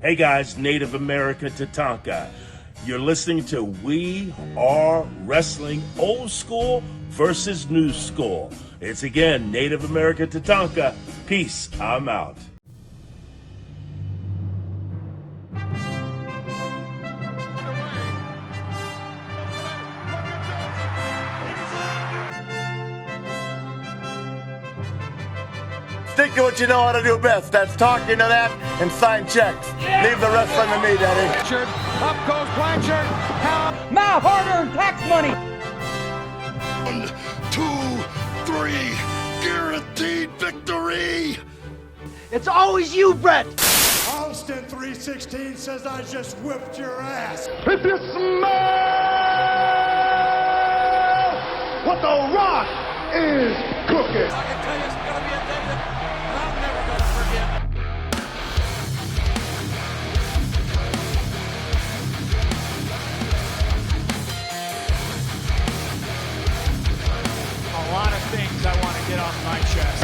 Hey guys, Native America Tatanka. You're listening to We Are Wrestling Old School versus New School. It's again Native America Tatanka. Peace. I'm out. Stick to what you know how to do best. That's talking to that and sign checks. Yeah. Leave the wrestling to me, Daddy. Up goes Blanchard. Now hard-earned tax money. 1, 2, 3. Guaranteed victory. It's always you, Brett. Austin 316 says I just whipped your ass. If you smell what the Rock is cooking. I can tell you it's going to be a day that I'm never going to forget. A lot of things I want to get off my chest.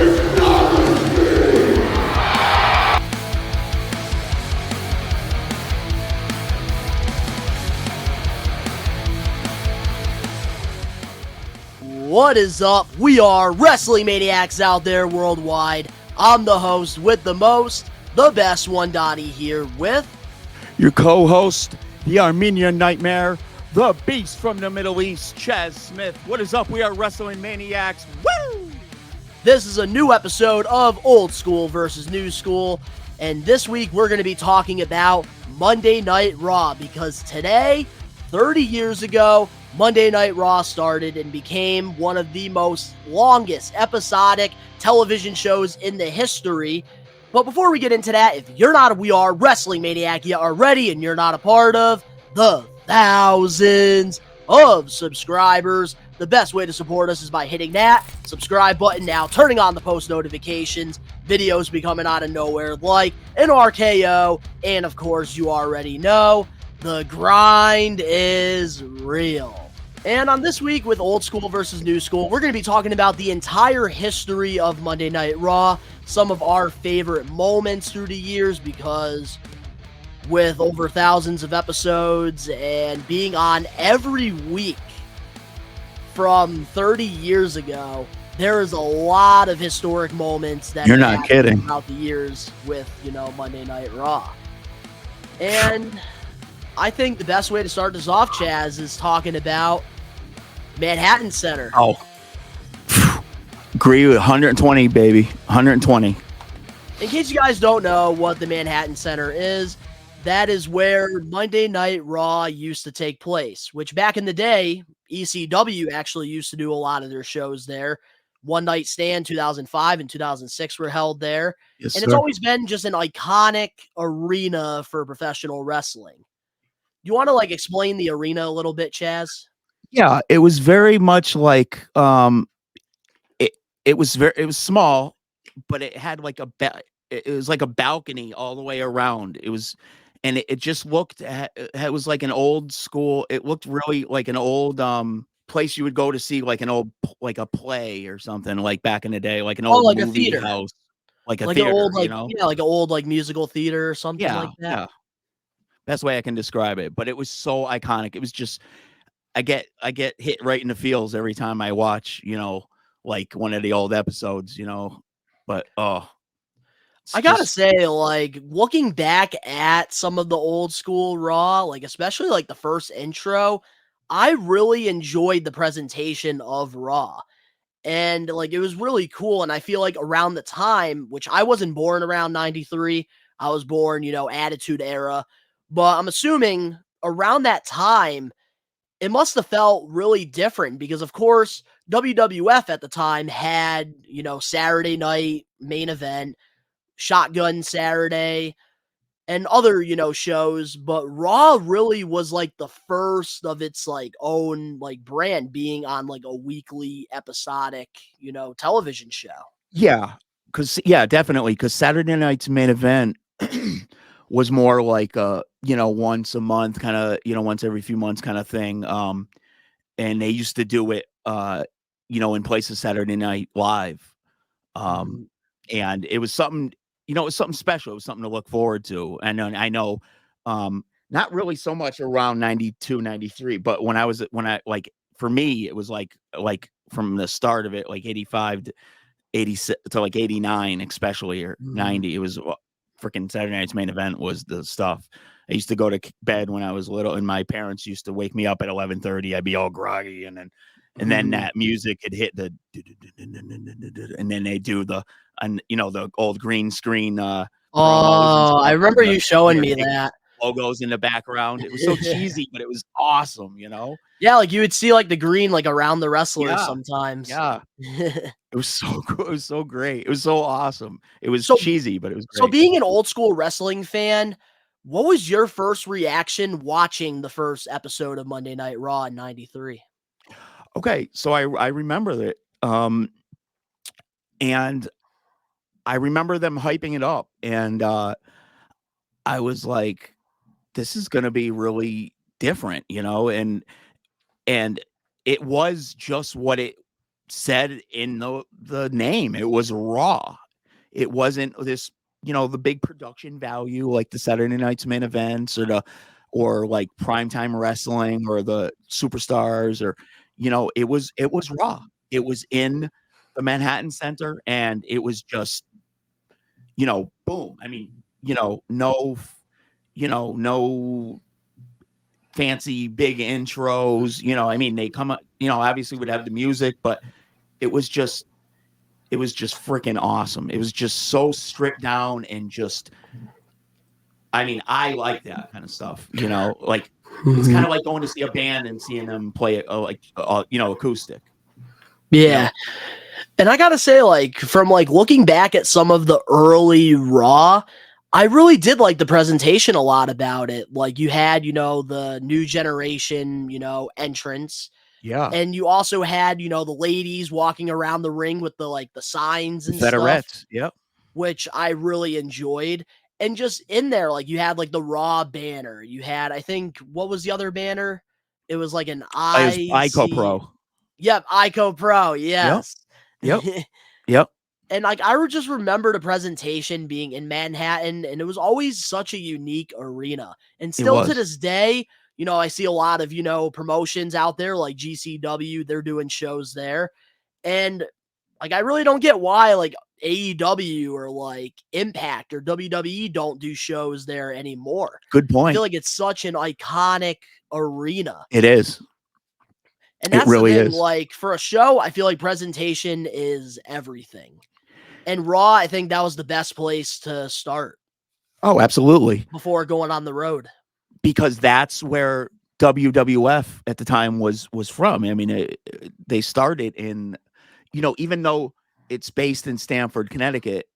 What is up? We are Wrestling Maniacs out there worldwide. I'm the host with the most, the best one, Donnie, here with your co-host, the Armenian Nightmare, the Beast from the Middle East, Chaz Smith. What is up? We are Wrestling Maniacs. Woo! This is a new episode of Old School versus New School, and this week we're going to be talking about Monday Night Raw, because today, 30 years ago, Monday Night Raw started and became one of the most longest episodic television shows in the history. But before we get into that, if you're not a We Are Wrestling Maniac yet already, and you're not a part of the thousands of subscribers, the best way to support us is by hitting that subscribe button now, turning on the post notifications, videos be coming out of nowhere like an RKO, and of course, you already know, the grind is real. And on this week with Old School versus New School, we're going to be talking about the entire history of Monday Night Raw, some of our favorite moments through the years, because with over thousands of episodes and being on every week from 30 years ago, there is a lot of historic moments that you're not kidding throughout the years with, Monday Night Raw. And I think the best way to start this off, Chaz, is talking about Manhattan Center. Oh, agree with 120, baby. 120. In case you guys don't know what the Manhattan Center is, that is where Monday Night Raw used to take place, which back in the day, ECW actually used to do a lot of their shows there. One Night Stand 2005 and 2006 were held there. Yes, and sir. It's always been just an iconic arena for professional wrestling. You want to explain the arena a little bit, Chaz? Yeah, it was very much like it was small, but it had it was like a balcony all the way around. It was, and it just looked it was like an old school. It looked really like an old place you would go to see like a play or something, like back in the day, like an old like movie a theater house, like a like theater, an old like an old musical theater or something like that. Yeah. Best way I can describe it, but it was so iconic. It was just, I get hit right in the feels every time I watch, like one of the old episodes, but I gotta say, looking back at some of the old school Raw, especially the first intro, I really enjoyed the presentation of Raw. And it was really cool. And I feel like around the time, which I wasn't born around 93, I was born, Attitude Era. But I'm assuming around that time, it must have felt really different because, of course, WWF at the time had, Saturday Night Main Event, Shotgun Saturday, and other, shows. But Raw really was the first of its own brand, being on a weekly episodic, television show. Yeah, definitely. Because Saturday Night's Main Event was more like once a month, kind of, once every few months kind of thing. And they used to do it, in place of Saturday Night Live. And it was something, it was something special. It was something to look forward to. And I know, not really so much around 92, 93, but when I like, for me, it was like from the start of it, like 85 to 86 to like 89, especially, or 90, it was freaking Saturday Night's Main Event was the stuff. I used to go to bed when I was little, and my parents used to wake me up at 11:30. I'd be all groggy, and then that music had hit and then they do the old green screen promos and stuff, I remember you showing me that. Logos in the background. It was so cheesy, but it was awesome, Yeah, like you would see like the green like around the wrestlers sometimes. Yeah. It was so cool. It was so great. It was so awesome. It was cheesy, but it was great. So being an old school wrestling fan, what was your first reaction watching the first episode of Monday Night Raw in 93? Okay, so I remember that. And I remember them hyping it up, and I was like, this is going to be really different, and it was just what it said in the name. It was Raw. It wasn't this, the big production value like the Saturday Night's Main Events or like primetime wrestling or the superstars, or it was Raw. It was in the Manhattan Center, and it was just boom. I mean, no fancy big intros, I mean, they come up, obviously would have the music, but it was just freaking awesome. It was just so stripped down, and just, I mean, I like that kind of stuff, like it's kind of like going to see a band and seeing them play it acoustic. Yeah. And I gotta say, like, from like looking back at some of the early Raw, I really did like the presentation a lot about it. Like you had, the new generation, entrance. Yeah. And you also had, the ladies walking around the ring with the signs and Federettes. stuff. Yep. Which I really enjoyed. And just in there, like you had like the Raw banner. You had, I think, what was the other banner? It was like an Ico Pro. Yep, Ico Pro. Yes. Yep. Yep. And like I would just remember the presentation being in Manhattan, and it was always such a unique arena. And still to this day, I see a lot of, promotions out there like GCW, they're doing shows there. And like I really don't get why like AEW or like Impact or WWE don't do shows there anymore. Good point. I feel like it's such an iconic arena. It is. And that's it really the thing, is. like for a show, I feel like presentation is everything. And Raw, I think that was the best place to start. Oh, absolutely. Before going on the road. Because that's where WWF at the time was from. I mean, they started in, even though it's based in Stamford, Connecticut,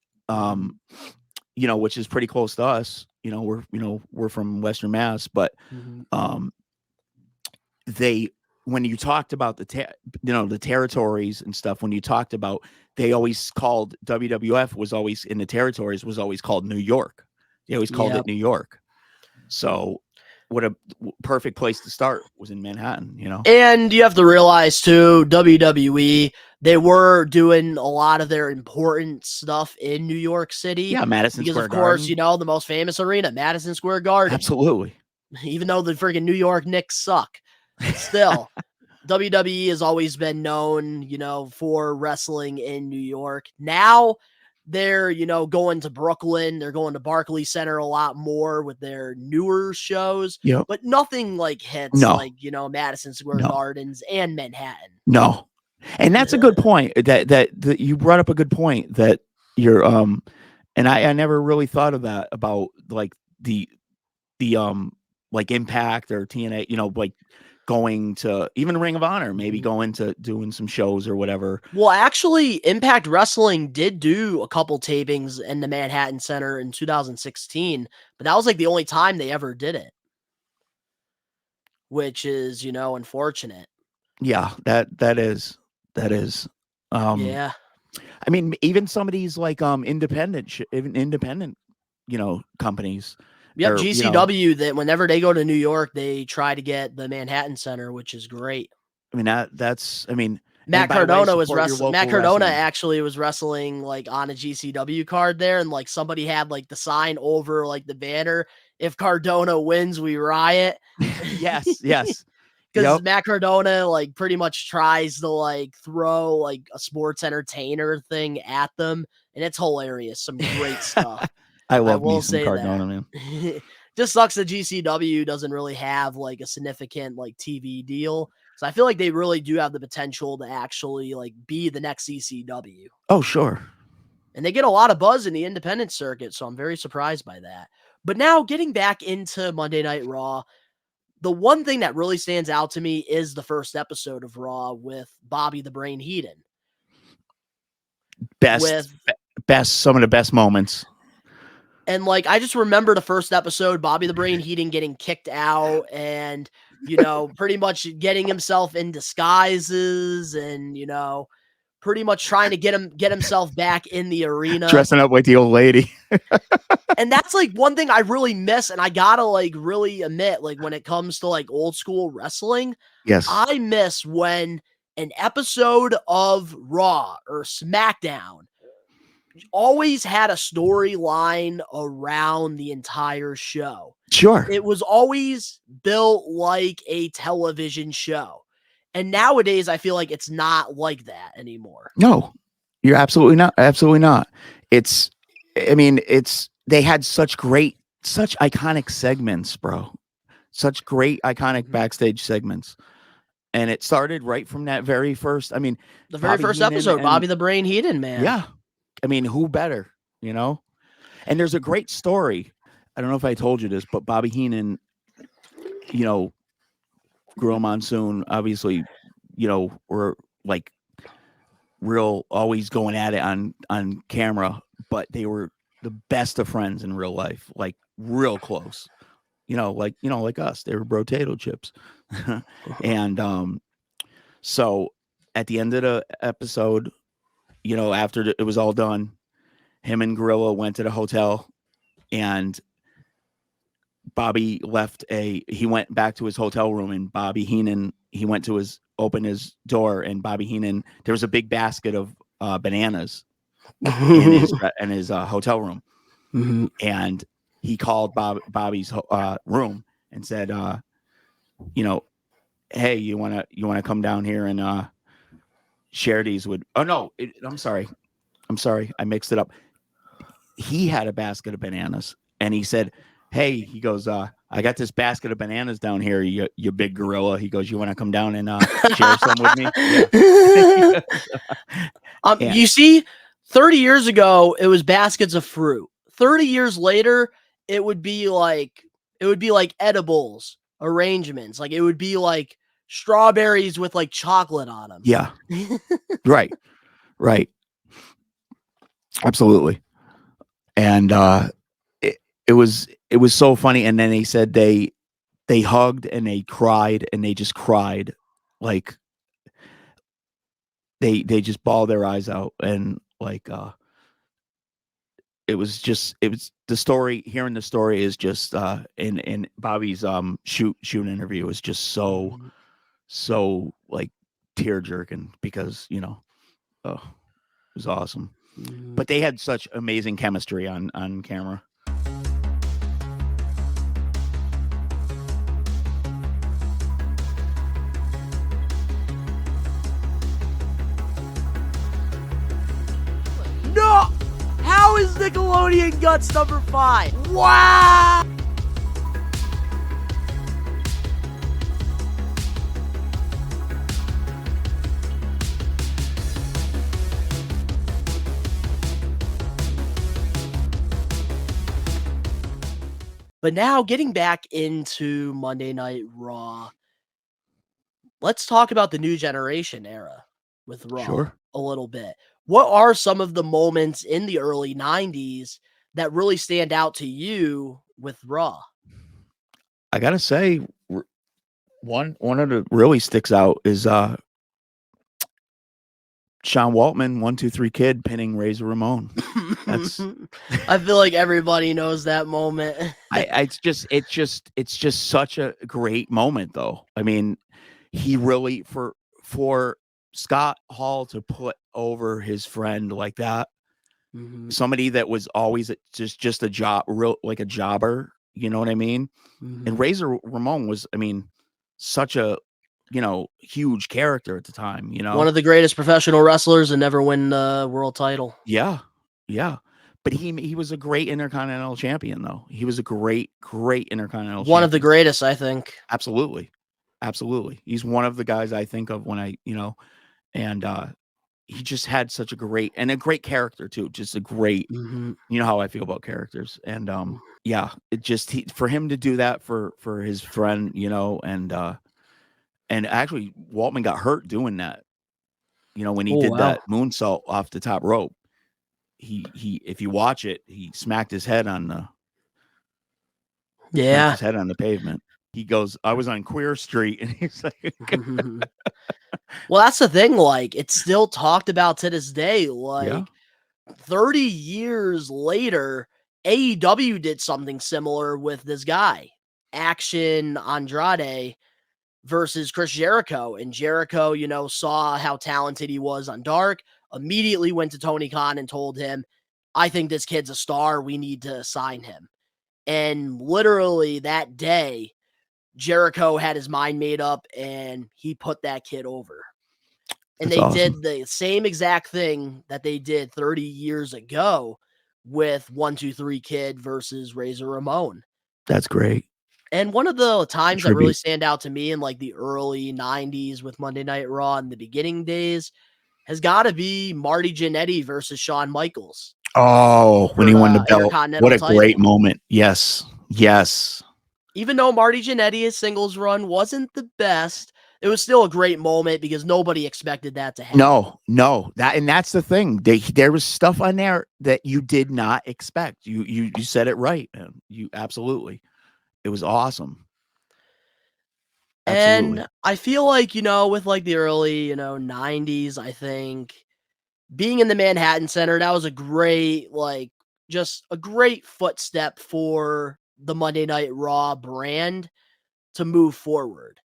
which is pretty close to us. We're from Western Mass, but when you talked about the territories and stuff, when you talked about, they always called WWF was always in the territories was always called New York. They always called it New York. So what a perfect place to start was in Manhattan, And you have to realize too, WWE, they were doing a lot of their important stuff in New York City. Yeah, Madison Square Garden. Because of course, the most famous arena, Madison Square Garden. Absolutely. Even though the freaking New York Knicks suck. Still, WWE has always been known, for wrestling in New York. Now they're, going to Brooklyn. They're going to Barclays Center a lot more with their newer shows. Yep. But nothing like hits like, Madison Square Gardens and Manhattan. No. And that's a good point that you brought up a good point that you're, and I never really thought of that about like the like Impact or TNA, like going to even Ring of Honor, maybe going to doing some shows or whatever. Well, actually, Impact Wrestling did do a couple tapings in the Manhattan Center in 2016, but that was like the only time they ever did it, which is, unfortunate. Yeah, that is. Yeah. I mean, even some of these like independent, companies. Yep, GCW, that whenever they go to New York, they try to get the Manhattan Center, which is great. I mean, that's, I mean, Matt by the way, Cardona was support your wrestling. Matt local Cardona wrestling. actually was wrestling like on a GCW card there, and like somebody had like the sign over like the banner. If Cardona wins, we riot. Yes, yes. Because Yep. Matt Cardona like pretty much tries to like throw like a sports entertainer thing at them, and it's hilarious. Some great stuff. I love will me some say Cardona, that. man. Just sucks that GCW doesn't really have like a significant like TV deal. So I feel like they really do have the potential to actually like be the next CCW. Oh, sure. And they get a lot of buzz in the independent circuit, so I'm very surprised by that. But now getting back into Monday Night Raw, the one thing that really stands out to me is the first episode of Raw with Bobby the Brain Heenan. Best, some of the best moments. And like, I just remember the first episode, Bobby the Brain Heenan getting kicked out and, you know, pretty much getting himself in disguises and, you know, pretty much trying to get himself back in the arena. Dressing up like the old lady. And that's like one thing I really miss. And I gotta like really admit, like when it comes to like old school wrestling, Yes. I miss when an episode of Raw or SmackDown always had a storyline around the entire show. Sure. It was always built like a television show. And nowadays, I feel like it's not like that anymore. No, you're absolutely not. Absolutely not. They had such iconic segments, bro. Such great, iconic backstage segments. And it started right from that very first, the very first episode, Bobby the Brain Heenan, man. Yeah. I mean, who better, you know? And there's a great story. I don't know if I told you this, but Bobby Heenan, you know, Gorilla Monsoon, obviously, you know, were like real, always going at it on camera, but they were the best of friends in real life, like real close, like us. They were potato chips. And so at the end of the episode, you know, after it was all done, him and Gorilla went to the hotel, and Bobby he went back to his hotel room, and Bobby Heenan, he went to open his door, and Bobby Heenan, there was a big basket of bananas in his hotel room. Mm-hmm. And he called Bobby's room and said, you know, hey, you want to come down here and share these with, I'm sorry. I mixed it up. He had a basket of bananas, and he said, hey, he goes, I got this basket of bananas down here, you big gorilla. He goes, you want to come down and share some with me? Yeah. You see, 30 years ago, it was baskets of fruit. 30 years later, it would be like edibles, arrangements. Like it would be like strawberries with like chocolate on them. Yeah. Right. Absolutely. And it was so funny. And then they said they hugged and they cried, and they just cried. Like they just bawled their eyes out, and like it was the story. Hearing the story is just in Bobby's shoot interview was just so like tear jerking, because you know, it was awesome. But they had such amazing chemistry on camera. No! How is Nickelodeon Guts number 5? Wow! But now getting back into Monday Night Raw, let's talk about the new generation era with Raw a little bit. What are some of the moments in the early 90s that really stand out to you with Raw? I gotta say, one of the really sticks out is Sean Waltman, 1, 2, 3 Kid pinning Razor Ramon. That's I feel like everybody knows that moment. It's just such a great moment, though. I mean, he really for Scott Hall to put over his friend like that, Mm-hmm. somebody that was always just a job, like a jobber, you know what I mean? Mm-hmm. And Razor Ramon was, I mean, such a, huge character at the time, One of the greatest professional wrestlers and never win the world title. Yeah. Yeah. But he was a great Intercontinental Champion, though. He was a great Intercontinental One Champion. of the greatest, I think. Absolutely. He's one of the guys I think of when I, and he just had such a great character too. Just a great, Mm-hmm. you know how I feel about characters. And yeah, it just for him to do that for his friend, and actually Waltman got hurt doing that. When he did that moonsault off the top rope. He if you watch it, he smacked his head on the pavement. He goes, I was on Queer Street, and he's like, well, that's the thing. Like, it's still talked about to this day. Like, Yeah. 30 years later, AEW did something similar with this guy, Action Andrade versus Chris Jericho. And Jericho, saw how talented he was on Dark, immediately went to Tony Khan and told him, I think this kid's a star. We need to sign him. And literally that day, Jericho had his mind made up and he put that kid over. And That's awesome. did the same exact thing that they did 30 years ago with 1-2-3 Kid versus Razor Ramon. That's great. And one of the times that really stand out to me in like the early 90s with Monday Night Raw in the beginning days has got to be Marty Jannetty versus Shawn Michaels. Oh, when he won the belt. What a great moment. Yes. Even though Marty Jannetty's singles run wasn't the best, it was still a great moment because nobody expected that to happen. No. That's the thing. There was stuff on there that you did not expect. You said it right, man. You absolutely. It was awesome. Absolutely. And I feel like, with like the early, 90s, I think being in the Manhattan Center, that was a great, just a great footstep for the Monday Night Raw brand to move forward.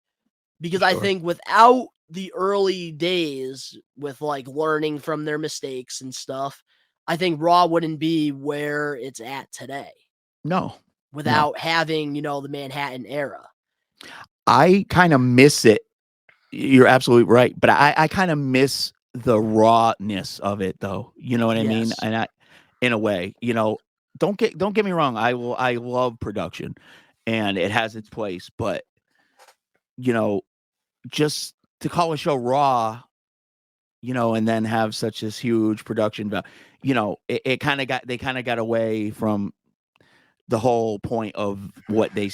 Because I think without the early days with like learning from their mistakes and stuff, I think Raw wouldn't be where it's at today. No. Without having, the Manhattan era. I kind of miss it. You're absolutely right. But I kind of miss the rawness of it, though. You know what I mean? And in a way, don't get me wrong. I love production and it has its place, but just to call a show Raw, and then have such this huge production, they kind of got away from the whole point of what they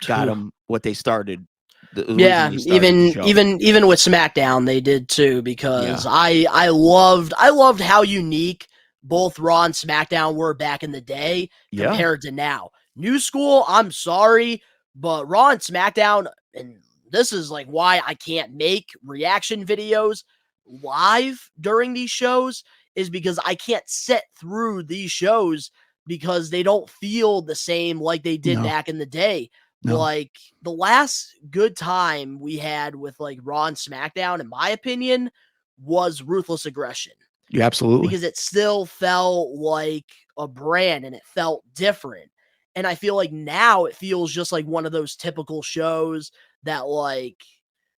got them, what they started. Yeah, even with SmackDown, they did too, because I loved how unique both Raw and SmackDown were back in the day compared to now. New school, I'm sorry, but Raw and SmackDown, and this is like why I can't make reaction videos live during these shows, is because I can't sit through these shows because they don't feel the same like they did back in the day. No. Like the last good time we had with like Raw and SmackDown, in my opinion, was Ruthless Aggression. Yeah, absolutely. Because it still felt like a brand and it felt different. And I feel like now it feels just like one of those typical shows that, like,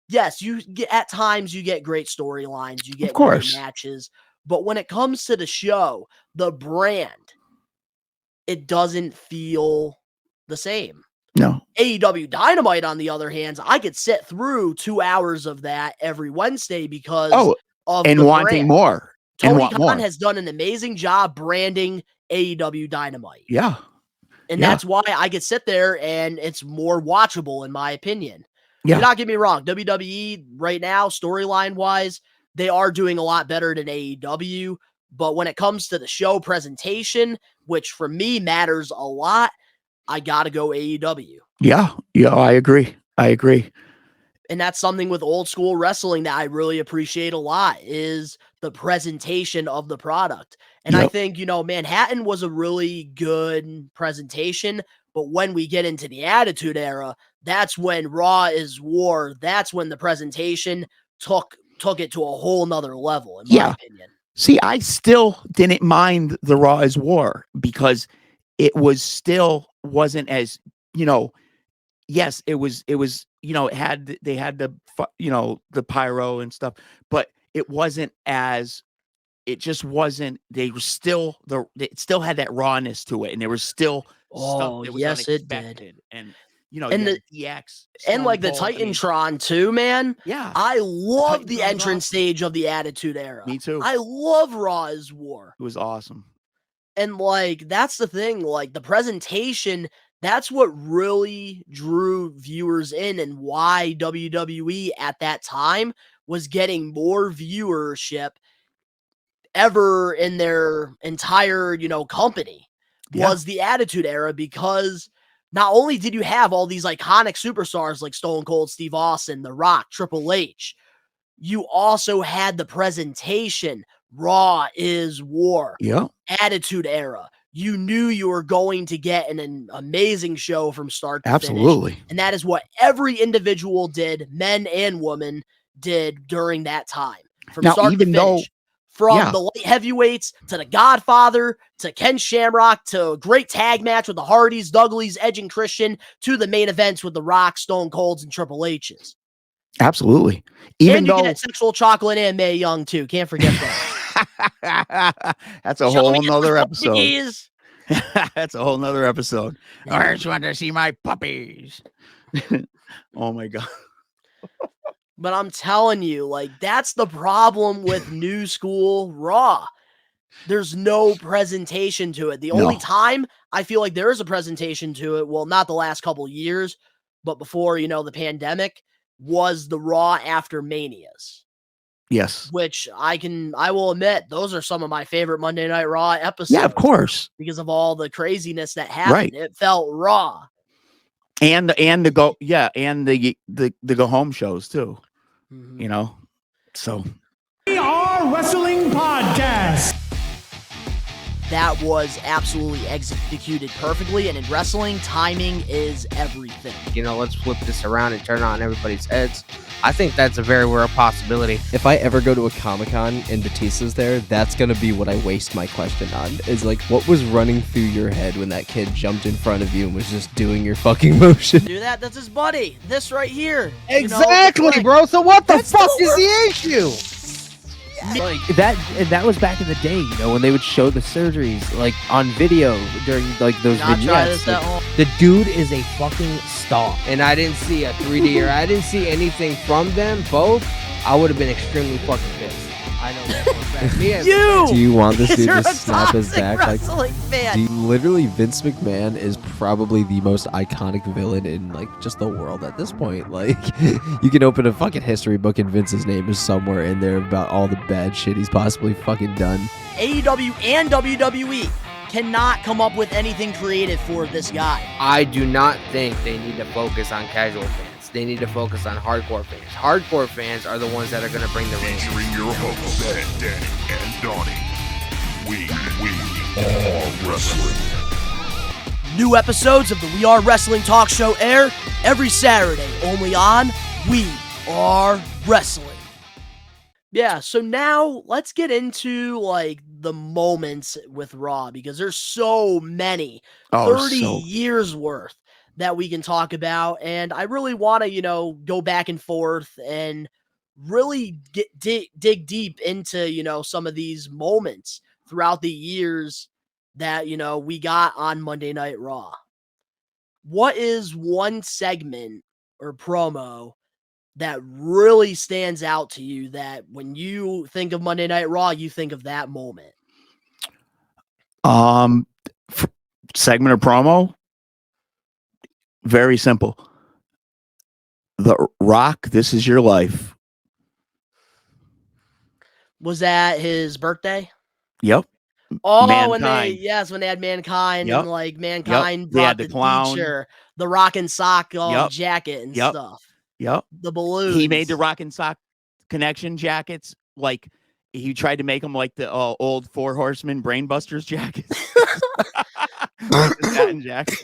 yes, you get at times you get great storylines, you get great matches, but when it comes to the show, the brand, it doesn't feel the same. No. AEW Dynamite, on the other hand, I could sit through 2 hours of that every Wednesday because of and the wanting brand. more. Tony Khan has done an amazing job branding AEW Dynamite. Yeah. And that's why I could sit there and it's more watchable, in my opinion. Yeah. Do not get me wrong. WWE right now, storyline-wise, they are doing a lot better than AEW. But when it comes to the show presentation, which for me matters a lot, I got to go AEW. Yeah, I agree. And that's something with old school wrestling that I really appreciate a lot, is the presentation of the product. And I think, Manhattan was a really good presentation, but when we get into the Attitude Era, that's when Raw is War. That's when the presentation took took it to a whole nother level, in my opinion. See, I still didn't mind the Raw as War because it was still wasn't as, yes, it was, it had, they had the, the pyro and stuff, but it wasn't as, it just wasn't, they were still, it still had that rawness to it. And there was still stuff that was unexpected. And, and the EX and like the Titantron too, man. Yeah. I love the entrance stage of the Attitude Era. Me too. I love Raw as War. It was awesome. And like, that's the thing, like the presentation, that's what really drew viewers in and why WWE at that time was getting more viewership ever in their entire, company was the Attitude Era, because not only did you have all these iconic superstars like Stone Cold Steve Austin, The Rock, Triple H, you also had the presentation, Raw is War, Attitude Era. You knew you were going to get an amazing show from start to finish. And that is what every individual did, men and women did during that time. From start to finish. From the light heavyweights to the Godfather to Ken Shamrock to a great tag match with the Hardys, Dudleys, Edge, and Christian to the main events with the Rock, Stone Colds, and Triple H's. Absolutely. Even though get Sexual Chocolate and Mae Young too. Can't forget that. That's a whole nother episode. That's a whole nother episode. I just want to see my puppies. Oh my God. But I'm telling you, like, that's the problem with New School Raw. There's no presentation to it. The only time I feel like there is a presentation to it, well, not the last couple years, but before, the pandemic, was the Raw after Manias. Yes. Which I will admit, those are some of my favorite Monday Night Raw episodes. Yeah, of course. Because of all the craziness that happened. Right. It felt raw. And the go home shows too. Mm-hmm. So We Are Wrestling Podcast. That was absolutely executed perfectly, and in wrestling, timing is everything. Let's flip this around and turn it on everybody's heads. I think that's a very real possibility. If I ever go to a Comic-Con and Batista's there, that's going to be what I waste my question on. Is like, what was running through your head when that kid jumped in front of you and was just doing your fucking motion? Do that? That's his buddy. This right here. Exactly, bro. So what the fuck is the issue? Like that was back in the day, when they would show the surgeries like on video during like those vignettes. The dude is a fucking star. And I didn't see a 3D or I didn't see anything from them both. I would have been extremely fucking pissed. I know that for a fact. Do you want this dude to snap his back? Fan. Literally, Vince McMahon is probably the most iconic villain in like just the world at this point. Like, you can open a fucking history book and Vince's name is somewhere in there about all the bad shit he's possibly fucking done. AEW and WWE cannot come up with anything creative for this guy. I do not think they need to focus on casual fans. They need to focus on hardcore fans. Hardcore fans are the ones that are going to bring the ring. Featuring your hosts, Danny and Donnie. We are wrestling. New episodes of the We Are Wrestling Talk Show air every Saturday, only on We Are Wrestling. Yeah, so now let's get into like the moments with Raw, because there's so many. 30 years worth that we can talk about, and I really want to, go back and forth and really dig deep into, some of these moments throughout the years that, we got on Monday Night Raw. What is one segment or promo that really stands out to you that when you think of Monday Night Raw, you think of that moment? Segment or promo? Very simple. The Rock, This Is Your Life. Was that his birthday? Yep. Oh, Mankind. when they had Mankind, Yep. and like Mankind Yep. brought They had the clown. teacher, the Rock and Sock Yep. jacket and Yep. stuff. Yep. The balloons. He made the Rock and Sock Connection jackets. Like, he tried to make them like the old Four Horsemen Brainbusters jackets. The satin jacket.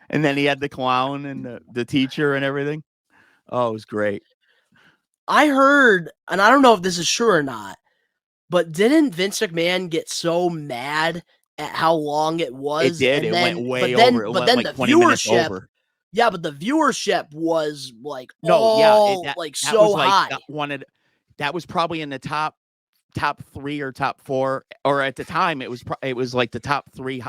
And then he had the clown and the teacher and everything. Oh, it was great. I heard, and I don't know if this is true or not, but didn't Vince McMahon get so mad at how long it was? It did. And It then, went way but then, over. It but went then like the 20 minutes viewership, over. yeah, but the viewership was like No, that was so like high. That was probably in the top 3 or top 4, or at the time it was like the top 3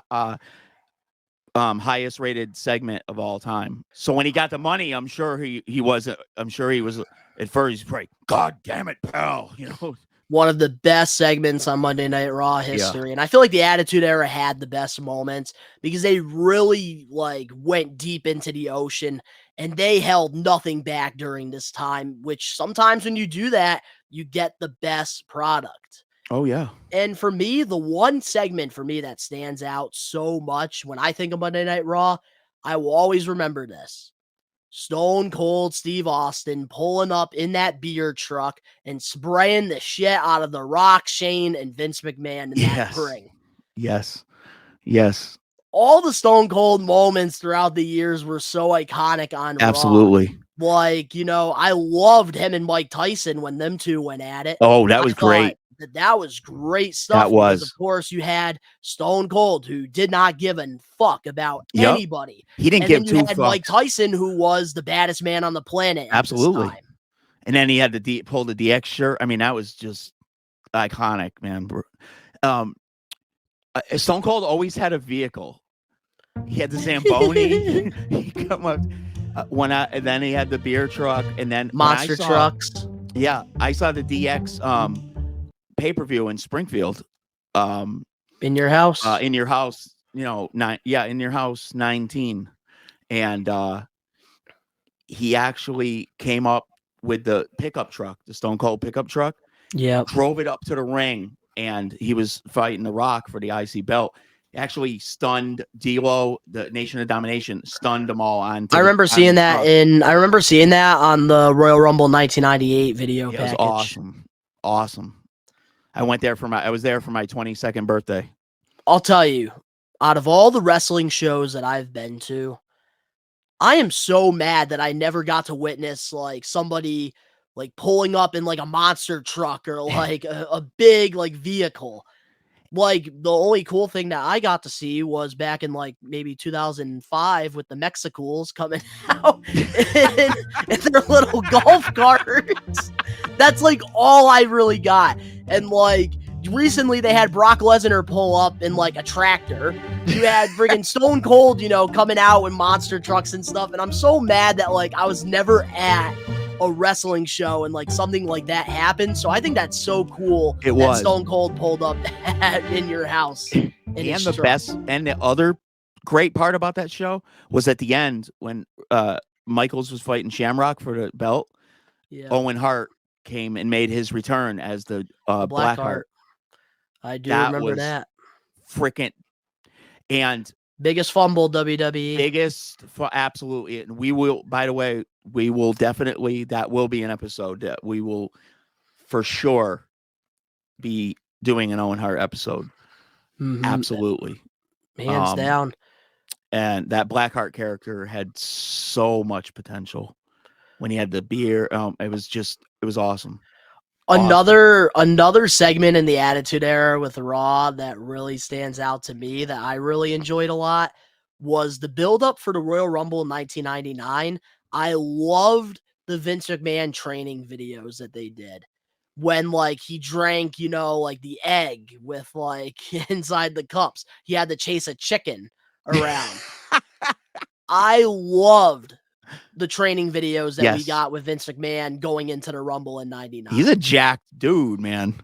highest rated segment of all time. So when he got the money, I'm sure he was at first he's like, God damn it, pal, you know. One of the best segments on Monday Night Raw history. And I feel like the Attitude Era had the best moments because they really like went deep into the ocean and they held nothing back during this time, which sometimes when you do that, you get the best product. Oh yeah. And for me, the one segment for me that stands out so much when I think of Monday Night Raw, I will always remember this. Stone Cold Steve Austin pulling up in that beer truck and spraying the shit out of The Rock, Shane, and Vince McMahon in that ring. Yes. All the Stone Cold moments throughout the years were so iconic on Absolutely. Raw. Like, I loved him and Mike Tyson when them two went at it. Oh, that was great. That was great stuff. That was. Because, of course, you had Stone Cold, who did not give a fuck about anybody. He didn't give two fucks. And then you had Mike Tyson, who was the baddest man on the planet. Absolutely. At this time. And then he had to pull the DX shirt. I mean, that was just iconic, man. Stone Cold always had a vehicle. He had the Zamboni. He come up and then he had the beer truck, and then monster trucks. Yeah, I saw the DX pay-per-view in Springfield. In your house? In your house, in your house 19. And he actually came up with the pickup truck, the Stone Cold pickup truck. Yeah. Drove it up to the ring, and he was fighting The Rock for the IC belt. He actually stunned D'Lo, the Nation of Domination, stunned them all on. I remember seeing that on the Royal Rumble 1998 video package. It was awesome. I was there for my 22nd birthday. I'll tell you, out of all the wrestling shows that I've been to, I am so mad that I never got to witness like somebody like pulling up in like a monster truck or like a big like vehicle. Like the only cool thing that I got to see was back in like maybe 2005 with the Mexicools coming out in their little golf carts. That's like all I really got. And like recently they had Brock Lesnar pull up in like a tractor. You had friggin' Stone Cold, coming out with monster trucks and stuff. And I'm so mad that like I was never at a wrestling show and like something like that happened. So I think that's so cool. It was Stone Cold pulled up in your house. And the other great part about that show was at the end when Michaels was fighting Shamrock for the belt. Yeah. Owen Hart came and made his return as the Black Heart. I do remember that. Freaking and biggest fumble WWE. Absolutely. And we will, by the way, that will be an episode that we will for sure be doing an Owen Hart episode. Mm-hmm. Absolutely. Hands down. And that Blackheart character had so much potential when he had the beer. It was awesome. Another segment in the Attitude Era with Raw that really stands out to me that I really enjoyed a lot was the build-up for the Royal Rumble in 1999. I loved the Vince McMahon training videos that they did when like he drank, like the egg with like inside the cups. He had to chase a chicken around. I loved the training videos that we got with Vince McMahon going into the Rumble in 99. He's a jacked dude, man.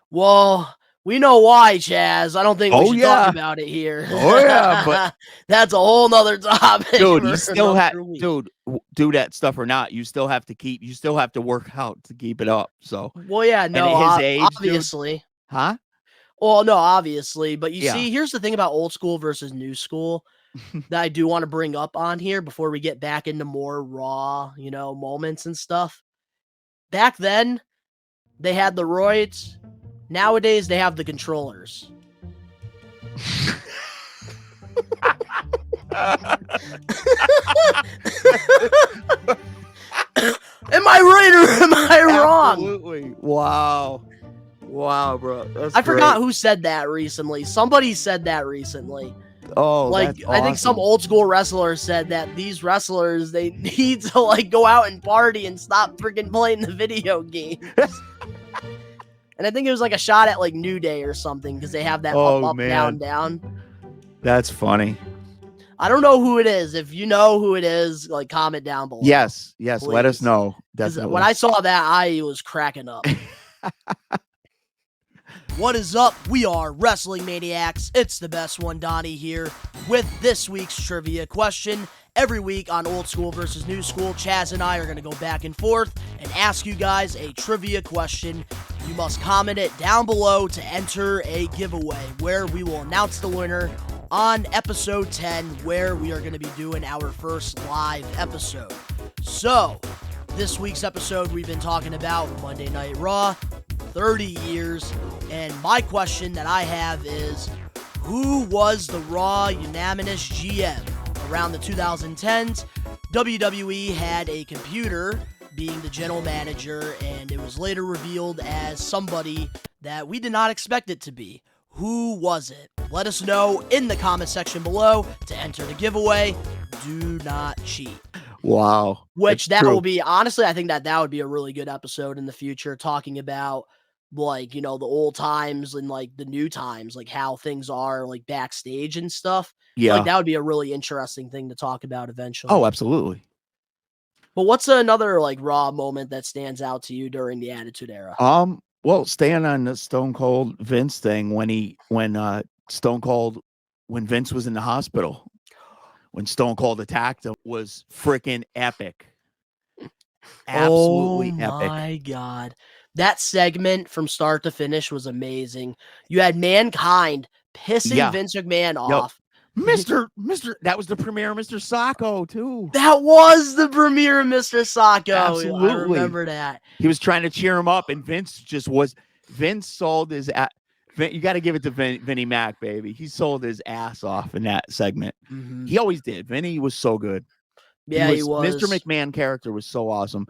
Well, we know why, Chaz. I don't think we should talk about it here. Oh yeah, but that's a whole nother topic. Dude, you still have do that stuff or not. You still have to work out to keep it up. So well, yeah, no, and his age, obviously. Dude, huh? Well, no, obviously. But you see, here's the thing about old school versus new school that I do want to bring up on here before we get back into more Raw, moments and stuff. Back then, they had the roids. Nowadays, they have the controllers. Am I Wow, bro. That's I forgot great. who said that recently. Somebody said that recently. Oh, Like, that's I think some awesome. old school wrestler said that these wrestlers, they need to like go out and party and stop freaking playing the video games. And I think it was like a shot at like New Day or something because they have that Oh, up, man. down, down. That's funny. I don't know who it is. If you know who it is, like comment down below. Yes, let us please. know. 'Cause Definitely. when I saw that, I was cracking up. What is up? We are Wrestling Maniacs. It's the best one, Donnie here, with this week's trivia question. Every week on Old School versus New School, Chaz and I are going to go back and forth and ask you guys a trivia question. You must comment it down below to enter a giveaway where we will announce the winner on episode 10, where we are going to be doing our first live episode. So, this week's episode, we've been talking about Monday Night Raw, 30 years, and my question that I have is, who was the Raw unanimous GM? Around the 2010s, WWE had a computer being the general manager, and it was later revealed as somebody that we did not expect it to be. Who was it? Let us know in the comment section below to enter the giveaway. Do not cheat. Wow. Which It's that true. will be, honestly, I think that would be a really good episode in the future, talking about like, you know, the old times and like the new times, like how things are like backstage and stuff. Yeah. Like that would be a really interesting thing to talk about eventually. Oh, absolutely. But what's another like Raw moment that stands out to you during the Attitude Era? Well, staying on the Stone Cold Vince thing, when Stone Cold, when Vince was in the hospital, when Stone Cold attacked him, was freaking epic. Absolutely epic. Oh my God. That segment from start to finish was amazing. You had Mankind pissing Vince McMahon off. Mr. That was the premiere of Mr. Sacco too. That was the premiere of Mr. Sacco. Absolutely. I remember that. He was trying to cheer him up, and Vince sold his you got to give it to Vinnie Mac, baby. He sold his ass off in that segment. Mm-hmm. He always did. Vinnie was so good. Yeah, he was. Mr. McMahon character was so awesome.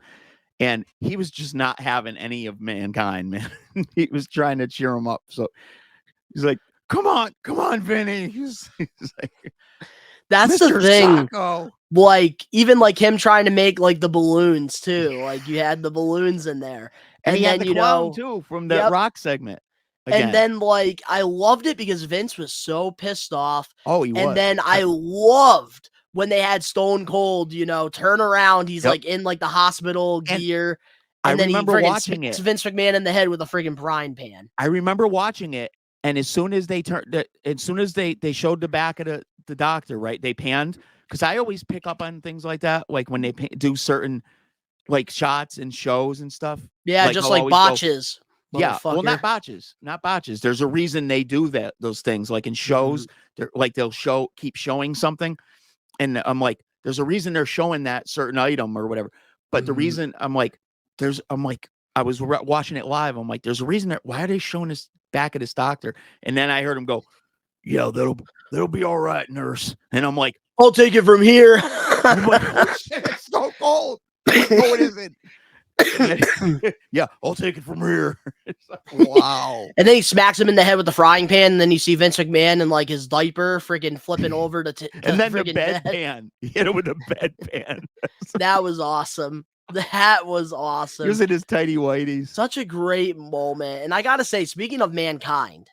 And he was just not having any of Mankind, man. He was trying to cheer him up. So he's like, come on, Vinny. He's like, that's Mr. the thing. Sacco. Like, even like him trying to make like the balloons too. Like you had the balloons in there. And he had then, the clown too from the Rock segment. Again. And then like I loved it because Vince was so pissed off. Oh, he was. And then I loved when they had Stone Cold, you know, turn around. He's like in like the hospital gear. And then remember he watching it. Vince McMahon in the head with a friggin' frying pan. I remember watching it. And as soon as they they showed the back of the doctor, right? They panned, because I always pick up on things like that, like when they do certain like shots and shows and stuff. Yeah, just like botches. Yeah, well, not botches. There's a reason they do those things, like in shows. They're like they'll keep showing something, and I'm like, there's a reason they're showing that certain item or whatever. But the reason I was watching it live. I'm like, there's a reason why are they showing this back of this doctor? And then I heard him go, "Yeah, that'll be all right, nurse." And I'm like, I'll take it from here. I'm like, oh shit, it's Stone Cold. No, it isn't. Yeah, I'll take it from here. It's like, wow. And then he smacks him in the head with the frying pan, and then you see Vince McMahon in like his diaper freaking flipping over to and then the bedpan. He hit him with a bedpan. That was awesome. That was awesome. He was in his tidy whities. Such a great moment. And I gotta say, speaking of Mankind,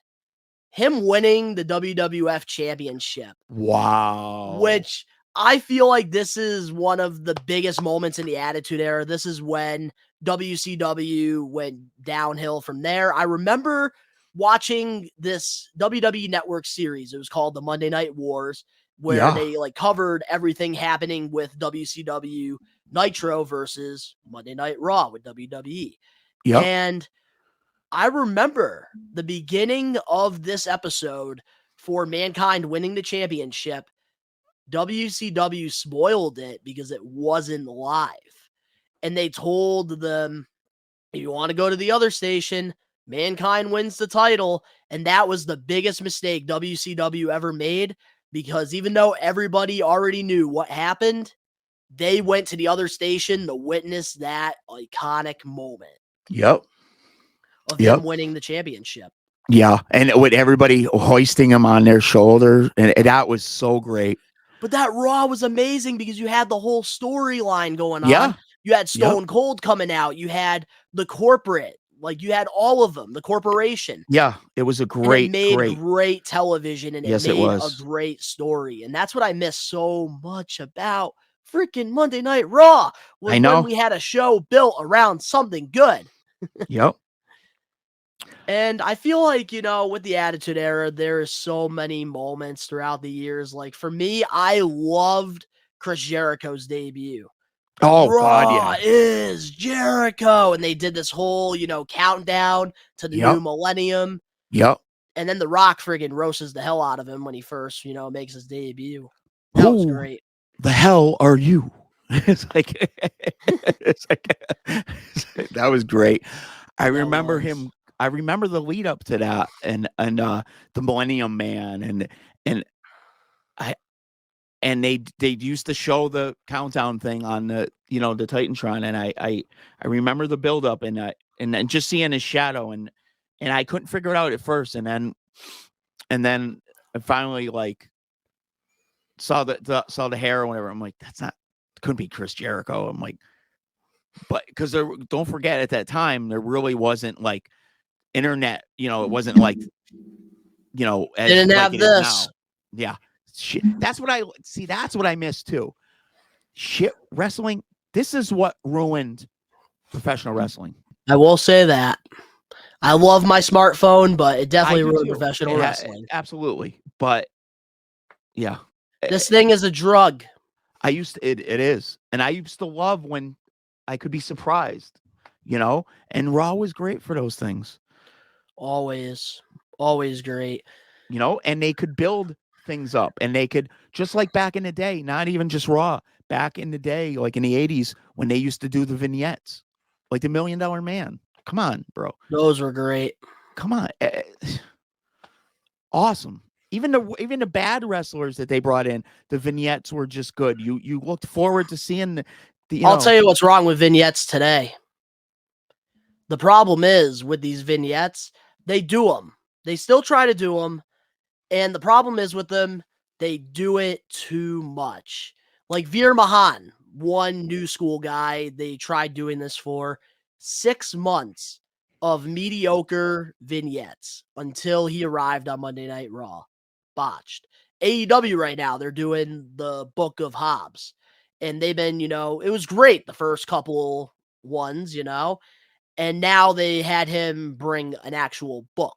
him winning the WWF Championship. Wow. Which I feel like this is one of the biggest moments in the Attitude Era. This is when WCW went downhill from there. I remember watching this WWE Network series. It was called the Monday Night Wars, where they like covered everything happening with WCW Nitro versus Monday Night Raw with WWE. Yep. And I remember the beginning of this episode for Mankind winning the championship. WCW spoiled it because it wasn't live. And they told them, if you want to go to the other station, Mankind wins the title. And that was the biggest mistake WCW ever made, because even though everybody already knew what happened, they went to the other station to witness that iconic moment. Yep. of him winning the championship. Yeah, and with everybody hoisting him on their shoulder, and that was so great. But that Raw was amazing because you had the whole storyline going Yeah. on. You had Stone Cold coming out. You had the corporate. Like, you had all of them, the corporation. Yeah, it was a And great, it made great television, and Yes, it it made was. a great story. And that's what I miss so much about freaking Monday Night Raw, was I know. when we had a show built around something good. Yep. And I feel like, you know, with the Attitude Era, there is so many moments throughout the years. Like, for me, I loved Chris Jericho's debut. Oh, Raw God, yeah. is Jericho. And they did this whole, you know, countdown to the new millennium. Yep. And then The Rock friggin' roasts the hell out of him when he first, you know, makes his debut. That was great. The hell are you? It's like, that was great. I remember him. I remember the lead up to that, and the Millennium Man, and they used to show the countdown thing on the, you know, the Titantron, and I remember the build up, and then just seeing his shadow, and I couldn't figure it out at first, and then I finally like saw the hair or whatever. I'm like, couldn't be Chris Jericho. I'm like, but because don't forget, at that time there really wasn't like internet, you know, it wasn't like, you know, as didn't like have it is this. now. Yeah. Shit. That's what I miss too. Shit, wrestling. This is what ruined professional wrestling. I will say that. I love my smartphone, but it definitely ruined too. professional wrestling. Absolutely. But yeah. This thing is a drug. It is. And I used to love when I could be surprised, you know, and Raw was great for those things. Always great. You know, and they could build things up, and they could, just like back in the day, not even just Raw, back in the day, like in the 80s, when they used to do the vignettes, like the $1 Million Man. Come on, bro. Those were great. Come on. Awesome. Even the bad wrestlers that they brought in, the vignettes were just good. You looked forward to seeing I'll tell you what's wrong with vignettes today. The problem is with these vignettes, they do them. They still try to do them. And the problem is with them, they do it too much. Like Veer Mahan, one new school guy, they tried doing this for 6 months of mediocre vignettes until he arrived on Monday Night Raw. Botched. AEW right now, they're doing the Book of Hobbs. And they've been, you know, it was great the first couple ones, you know. And now they had him bring an actual book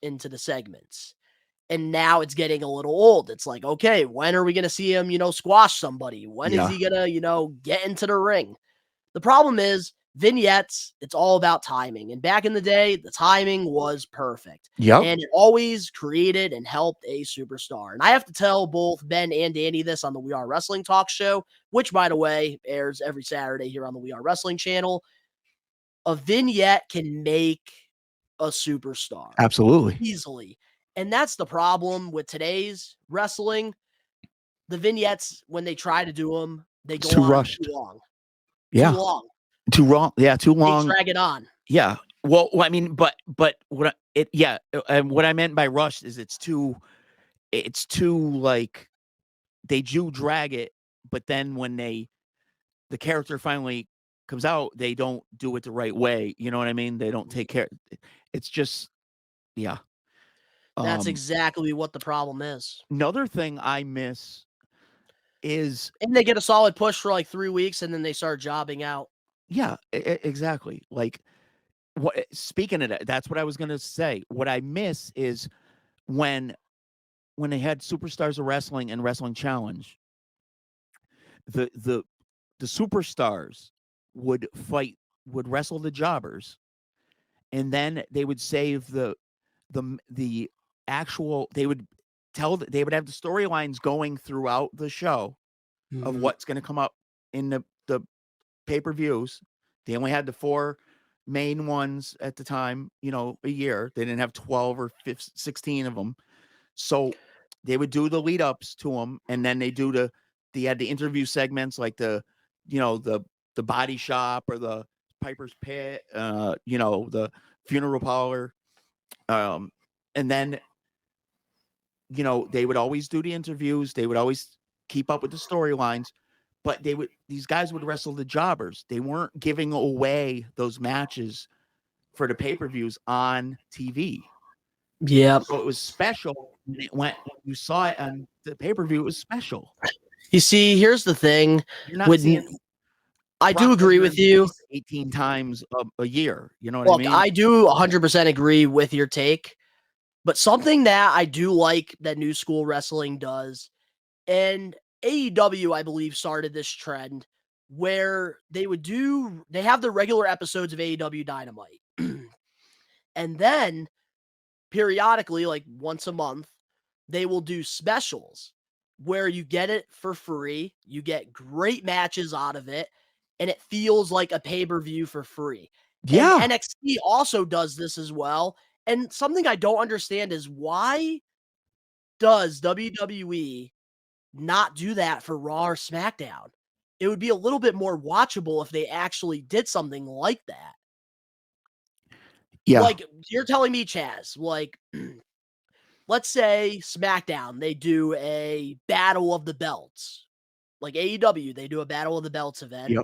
into the segments. And now it's getting a little old. It's like, okay, when are we going to see him, you know, squash somebody? When is he going to, you know, get into the ring? The problem is vignettes, it's all about timing. And back in the day, the timing was perfect. Yep. And it always created and helped a superstar. And I have to tell both Ben and Danny this on the We Are Wrestling Talk show, which, by the way, airs every Saturday here on the We Are Wrestling channel. A vignette can make a superstar. Absolutely. Easily. And that's the problem with today's wrestling. The vignettes, when they try to do them, they go too on rushed. too long. Yeah. Too long. Too wrong. Yeah, too long. They drag it on. Yeah. Well, I mean, but what I meant by rushed is it's too like they do drag it, but then when the character finally comes out, they don't do it the right way. You know what I mean? They don't take care. It's just, yeah. That's exactly what the problem is. Another thing I miss is, and they get a solid push for like 3 weeks, and then they start jobbing out. Yeah, exactly. Like, speaking of that, that's what I was gonna say. What I miss is when they had Superstars of Wrestling and Wrestling Challenge, the superstars would wrestle the jobbers, and then they would save the actual. They would have the storylines going throughout the show of what's going to come up in the pay-per-views. They only had the 4 main ones at the time, you know, a year. They didn't have 12 or 16 of them. So they would do the lead ups to them, and then they had the interview segments, like the Body Shop or the Piper's Pit, you know, the funeral parlor. And then, they would always do the interviews. They would always keep up with the storylines, but these guys would wrestle the jobbers. They weren't giving away those matches for the pay-per-views on TV. Yeah. So it was special. When you saw it on the pay-per-view, it was special. You see, here's the thing. You're not seeing I do agree with you. 18 times a year. You know what I mean? I do 100% agree with your take. But something that I do like that New School Wrestling does, and AEW, I believe, started this trend where they have the regular episodes of AEW Dynamite. And then periodically, like once a month, they will do specials where you get it for free. You get great matches out of it, and it feels like a pay-per-view for free. Yeah. And NXT also does this as well. And something I don't understand is why does WWE not do that for Raw or SmackDown? It would be a little bit more watchable if they actually did something like that. Yeah. Like, you're telling me, Chaz, like, let's say SmackDown, they do a Battle of the Belts. Like AEW, they do a Battle of the Belts event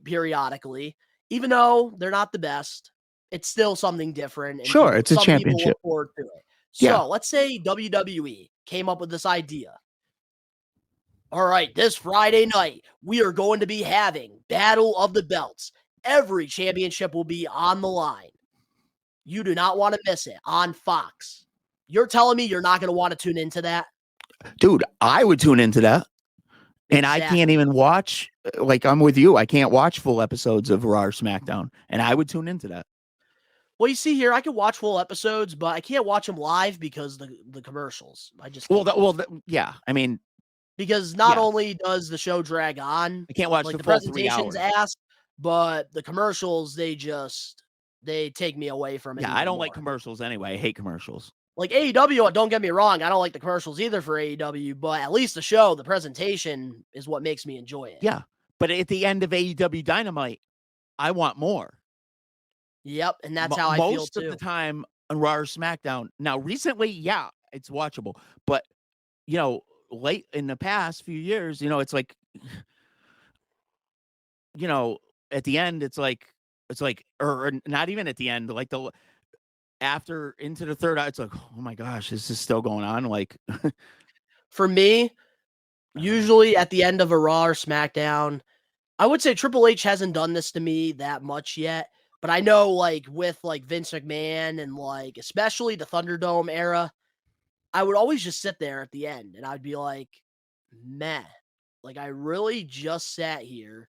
periodically. Even though they're not the best, it's still something different. And Sure, it's a some people championship. look forward to it. So let's say WWE came up with this idea. All right, this Friday night, we are going to be having Battle of the Belts. Every championship will be on the line. You do not want to miss it on Fox. You're telling me you're not going to want to tune into that? Dude, I would tune into that. And I can't even watch, like I'm with you, I can't watch full episodes of Raw or SmackDown. And I would tune into that. Well, you see here, I can watch full episodes, but I can't watch them live because the commercials. I just can't. Yeah. I mean, because not only does the show drag on, I can't watch like the the full 3 presentation's hours. ass, but the commercials, they take me away from it. Yeah, I don't like commercials anyway. I hate commercials. Like AEW, don't get me wrong, I don't like the commercials either for AEW, but at least the show, the presentation is what makes me enjoy it. Yeah, but at the end of AEW Dynamite, I want more. Yep, and that's how I feel too. Most of the time on Raw or SmackDown. Now, recently, yeah, it's watchable, but late in the past few years, it's like, at the end, it's like, or not even at the end, like after into the third hour, it's like, oh my gosh, this is still going on. Like, for me, usually at the end of a Raw or SmackDown, I would say Triple H hasn't done this to me that much yet, but I know like with like Vince McMahon and like especially the Thunderdome era, I would always just sit there at the end and I'd be like, meh, like I really just sat here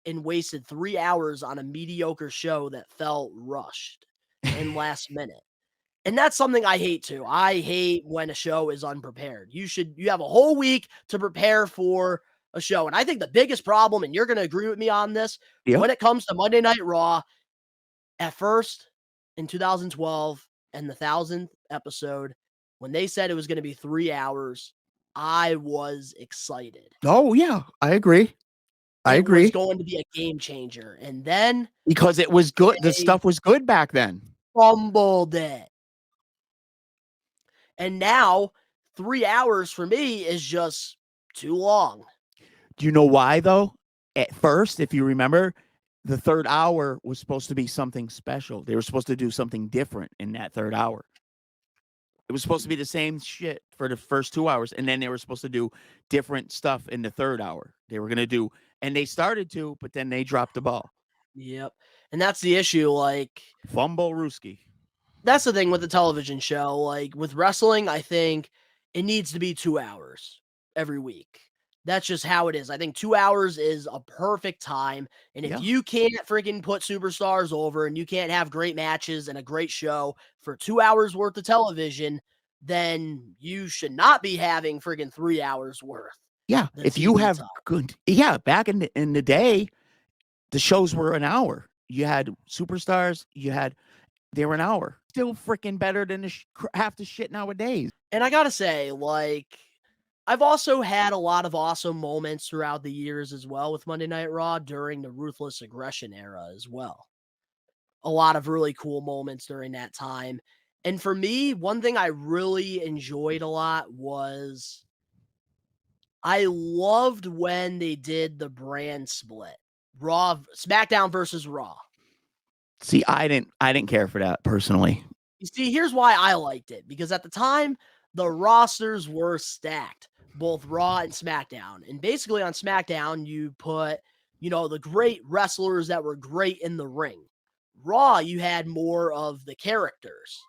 and wasted 3 hours on a mediocre show that felt rushed and last minute. And that's something I hate too. I hate when a show is unprepared. You have a whole week to prepare for a show. And I think the biggest problem, and you're going to agree with me on this, when it comes to Monday Night Raw, at first in 2012 and the 1000th episode, when they said it was going to be 3 hours, I was excited. Oh yeah, I agree. It was going to be a game changer. And then because it was good, the stuff was good back then. Fumbled it. And now 3 hours for me is just too long. Do you know why though? At first, if you remember, the third hour was supposed to be something special. They were supposed to do something different in that third hour. It was supposed to be the same shit for the first 2 hours. And then they were supposed to do different stuff in the third hour. They were going to do, and they started to, but then they dropped the ball. Yep. And that's the issue. Like, Fumble Rooski. That's the thing with the television show. Like with wrestling, I think it needs to be 2 hours every week. That's just how it is. I think 2 hours is a perfect time. And if you can't freaking put superstars over and you can't have great matches and a great show for 2 hours worth of television, then you should not be having freaking 3 hours worth. Yeah. If you have good, back in the day, the shows were an hour. You had superstars, they were an hour. Still freaking better than half the shit nowadays. And I gotta say, like, I've also had a lot of awesome moments throughout the years as well with Monday Night Raw during the Ruthless Aggression era as well. a lot of really cool moments during that time. And for me, one thing I really enjoyed a lot was I loved when they did the brand split. SmackDown versus Raw. See, I didn't care for that personally. You see, here's why I liked it, because at the time, the rosters were stacked, both Raw and SmackDown. And basically on SmackDown, you put, the great wrestlers that were great in the ring. Raw, you had more of the characters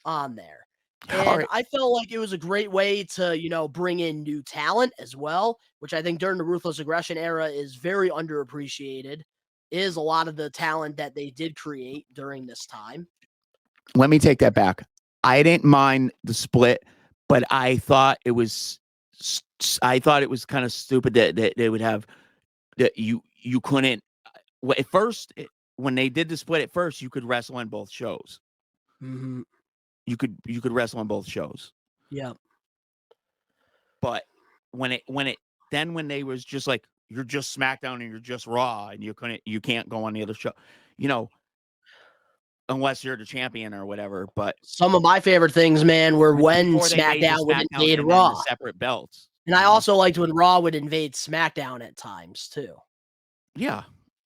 on there. And I felt like it was a great way to, bring in new talent as well, which I think during the Ruthless Aggression era is very underappreciated, is a lot of the talent that they did create during this time. Let me take that back. I didn't mind the split, but I thought it was kind of stupid that they would have that you couldn't at first when they did the split at first you could wrestle on both shows. Mm-hmm. You could wrestle on both shows. Yeah. But when they was just like you're just SmackDown and you're just Raw and you can't go on the other show, unless you're the champion or whatever. But some of my favorite things, man, were when SmackDown would invade Raw. The separate belts. And I also liked when Raw would invade SmackDown at times too. Yeah.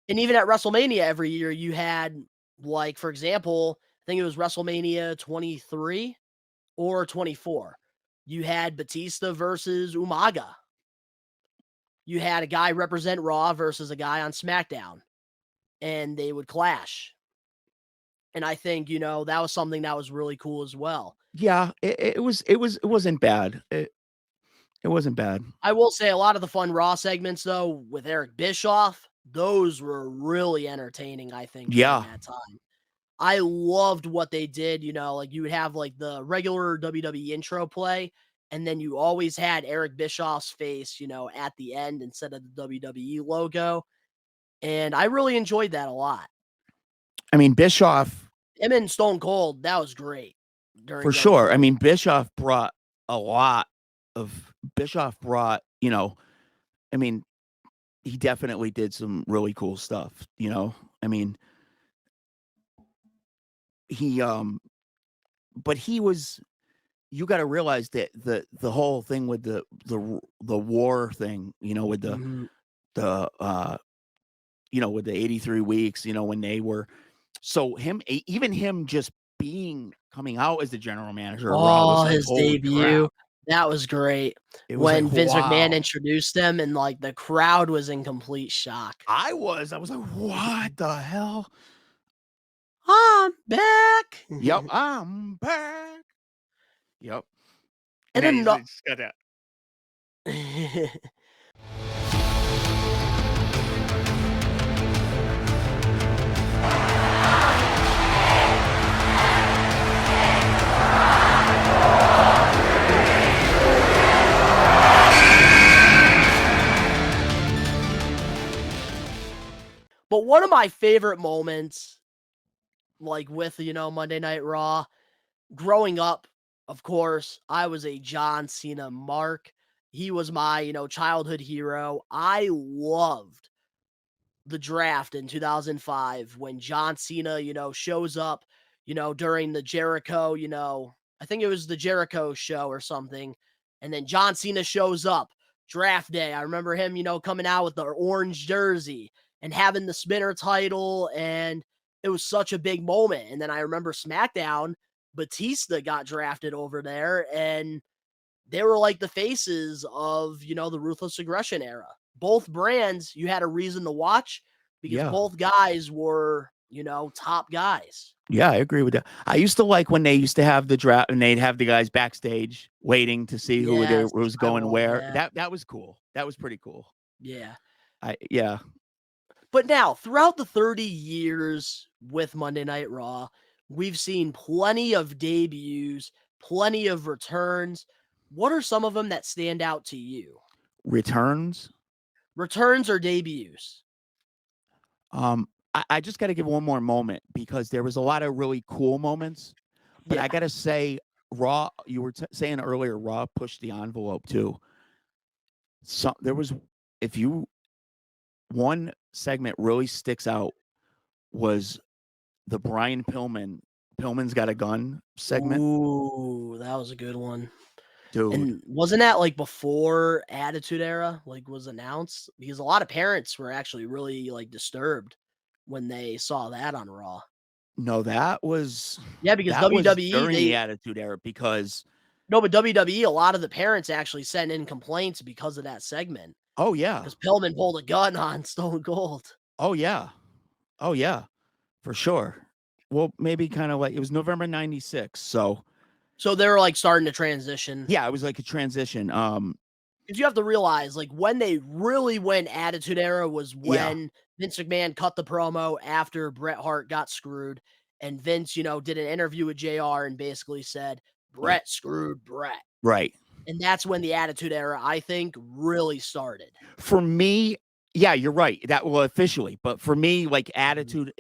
And even at WrestleMania every year, you had, like, for example, I think it was WrestleMania 23 or 24. You had Batista versus Umaga. You had a guy represent Raw versus a guy on SmackDown. And they would clash. And I think, that was something that was really cool as well. Yeah, it wasn't bad. It wasn't bad. I will say a lot of the fun Raw segments, though, with Eric Bischoff, those were really entertaining, I think, during that time. I loved what they did, like you would have like the regular WWE intro play, and then you always had Eric Bischoff's face, at the end instead of the WWE logo. And I really enjoyed that a lot. I mean, Bischoff. Him and Stone Cold, that was great. For sure. I mean, Bischoff brought a lot of, I mean, he definitely did some really cool stuff, I mean, but he was, you got to realize that the whole thing with the war thing, with with the 83 weeks, when they were, so even him just coming out as the general manager. Oh, his debut. Crap. That was great. When like, Vince wow. McMahon introduced them and like the crowd was in complete shock. I was like, what the hell? I'm back. Yep, I'm back. Yep. And then got that. But one of my favorite moments, like with, Monday Night Raw, growing up, of course, I was a John Cena mark. He was my, childhood hero. I loved the draft in 2005 when John Cena, shows up, during the Jericho, I think it was the Jericho show or something. And then John Cena shows up draft day. I remember him, coming out with the orange jersey and having the spinner title, and it was such a big moment. And then I remember SmackDown, Batista got drafted over there, and they were like the faces of, the Ruthless Aggression era. Both brands, you had a reason to watch because both guys were, top guys. Yeah, I agree with that. I used to like when they used to have the draft and they'd have the guys backstage waiting to see who was going where. That was cool. That was pretty cool. Yeah. Yeah. But now, throughout the 30 years with Monday Night Raw, we've seen plenty of debuts, plenty of returns. What are some of them that stand out to you? Returns? Returns or debuts? I just got to give one more moment because there was a lot of really cool moments. But I got to say, Raw, you were saying earlier, Raw pushed the envelope too. So there was, one segment really sticks out was the Brian Pillman's Got a Gun segment. Ooh, that was a good one. Dude. And wasn't that like before Attitude Era like was announced? Because a lot of parents were actually really like disturbed when they saw that on Raw. No, that was because that was WWE during the Attitude Era because but WWE, a lot of the parents actually sent in complaints because of that segment. oh yeah. Because Pillman pulled a gun on Stone Cold. Oh yeah. Oh yeah. For sure. Well, maybe kind of like it was November 96. So they were like starting to transition. yeah, it was like a transition. Because you have to realize, like, when they really went Attitude Era was when Vince McMahon cut the promo after Bret Hart got screwed. And Vince, did an interview with JR and basically said, Bret screwed Bret. Right. And that's when the Attitude Era, I think, really started. For me, yeah, you're right. That will officially, but for me, like the Attitude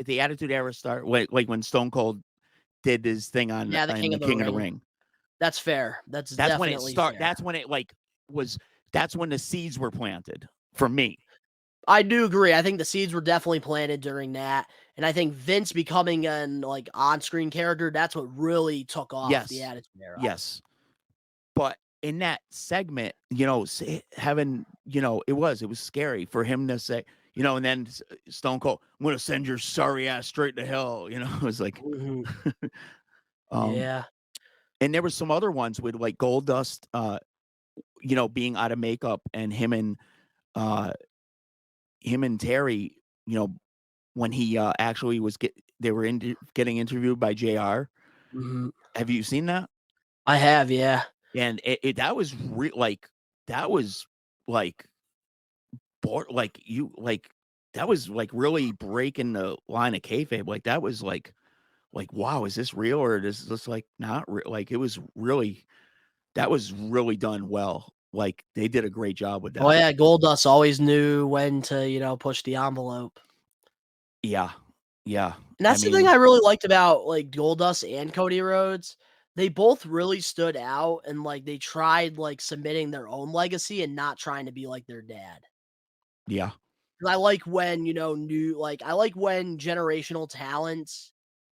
Era start like when Stone Cold did his thing on the King, of the Ring. That's fair. That's when it started. Fair. That's when it that's when the seeds were planted for me. I do agree. I think the seeds were definitely planted during that. And I think Vince becoming an like on-screen character, that's what really took off the Attitude Era. Yes. But in that segment, having, it was scary for him to say, and then Stone Cold, I'm going to send your sorry ass straight to hell. It was like, yeah. And there were some other ones with like Goldust, being out of makeup and him and Terry, when he actually was getting interviewed by JR. Mm-hmm. Have you seen that? I have, yeah. And that was that was really breaking the line of kayfabe. Like that was like, wow, is this real or is this like not real? Like it was really, that was really done well. Like they did a great job with that. Oh yeah, Goldust always knew when to, push the envelope. Yeah. Yeah. And that's the thing I really liked about like Goldust and Cody Rhodes. They both really stood out and like they tried like submitting their own legacy and not trying to be like their dad. Yeah. I like when, I like when generational talents,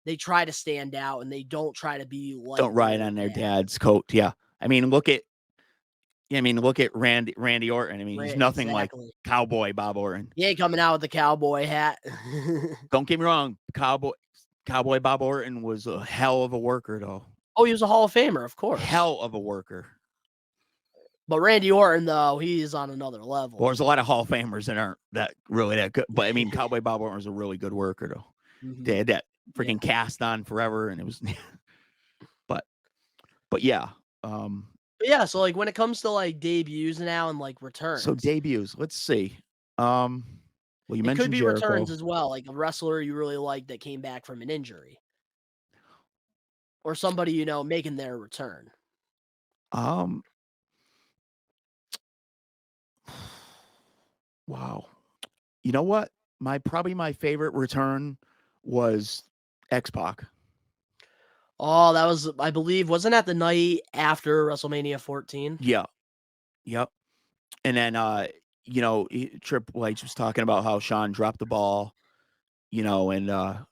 they try to stand out and they don't try to be like. Don't ride on their dad's coat. Yeah. Look at Randy Orton. He's nothing like Cowboy Bob Orton. He ain't coming out with the cowboy hat. Don't get me wrong. Cowboy Bob Orton was a hell of a worker, though. Oh, he was a Hall of Famer, of course. Hell of a worker. But Randy Orton, though, he's on another level. Well, there's a lot of Hall of Famers that aren't that good. But Cowboy Bob Orton was a really good worker, though. Mm-hmm. They had that freaking cast on forever, and it was. but yeah. Yeah, so like when it comes to like debuts now and like returns. So debuts, let's see. Well, you mentioned could be Jericho. Returns as well, like a wrestler you really like that came back from an injury, or somebody making their return. Wow. You know what? Probably my favorite return was X-Pac. Oh, that was, I believe, wasn't that the night after WrestleMania 14? Yeah. Yep. And then, Triple H was talking about how Shawn dropped the ball, and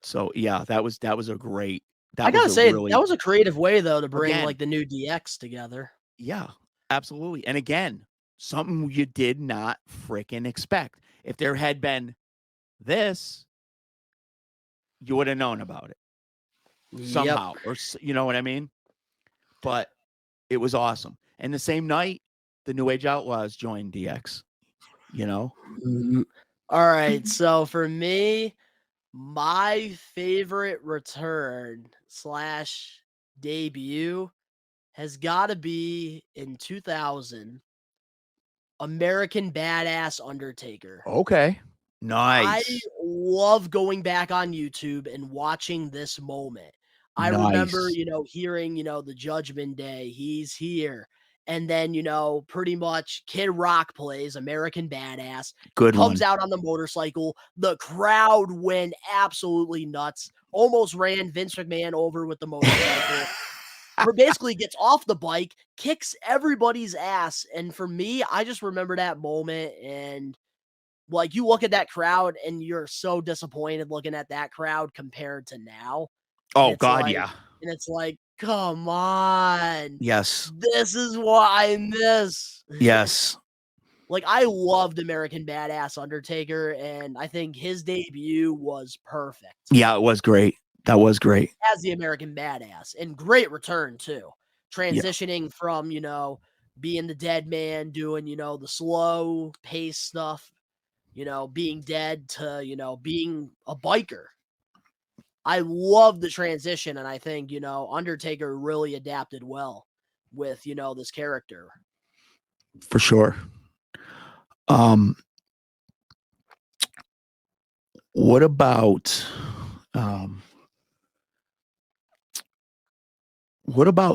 so yeah, that was a great. I gotta say, that was a creative way though to bring like the new DX together. Yeah, absolutely. And again, something you did not freaking expect. If there had been this, you would have known about it. Somehow, or you know what I mean? But it was awesome. And the same night, the New Age Outlaws joined DX, All right. So for me, my favorite return / debut has got to be in 2000, American Badass Undertaker. Okay. Nice. I love going back on YouTube and watching this moment. I remember, hearing, the Judgment Day, he's here. And then, pretty much Kid Rock plays American Badass. Good comes out on the motorcycle. The crowd went absolutely nuts. Almost ran Vince McMahon over with the motorcycle. Basically gets off the bike, kicks everybody's ass. And for me, I just remember that moment and Like, you look at that crowd and you're so disappointed looking at that crowd compared to now. Oh God, yeah. And it's like, come on. Yes. This is what I miss. Yes. Like, I loved American Badass Undertaker, and I think his debut was perfect. Yeah, it was great. That was great. As the American Badass, and great return too. Transitioning from, being the dead man, doing, the slow pace stuff, being dead to, being a biker. I love the transition, and I think, Undertaker really adapted well with, this character. For sure. What about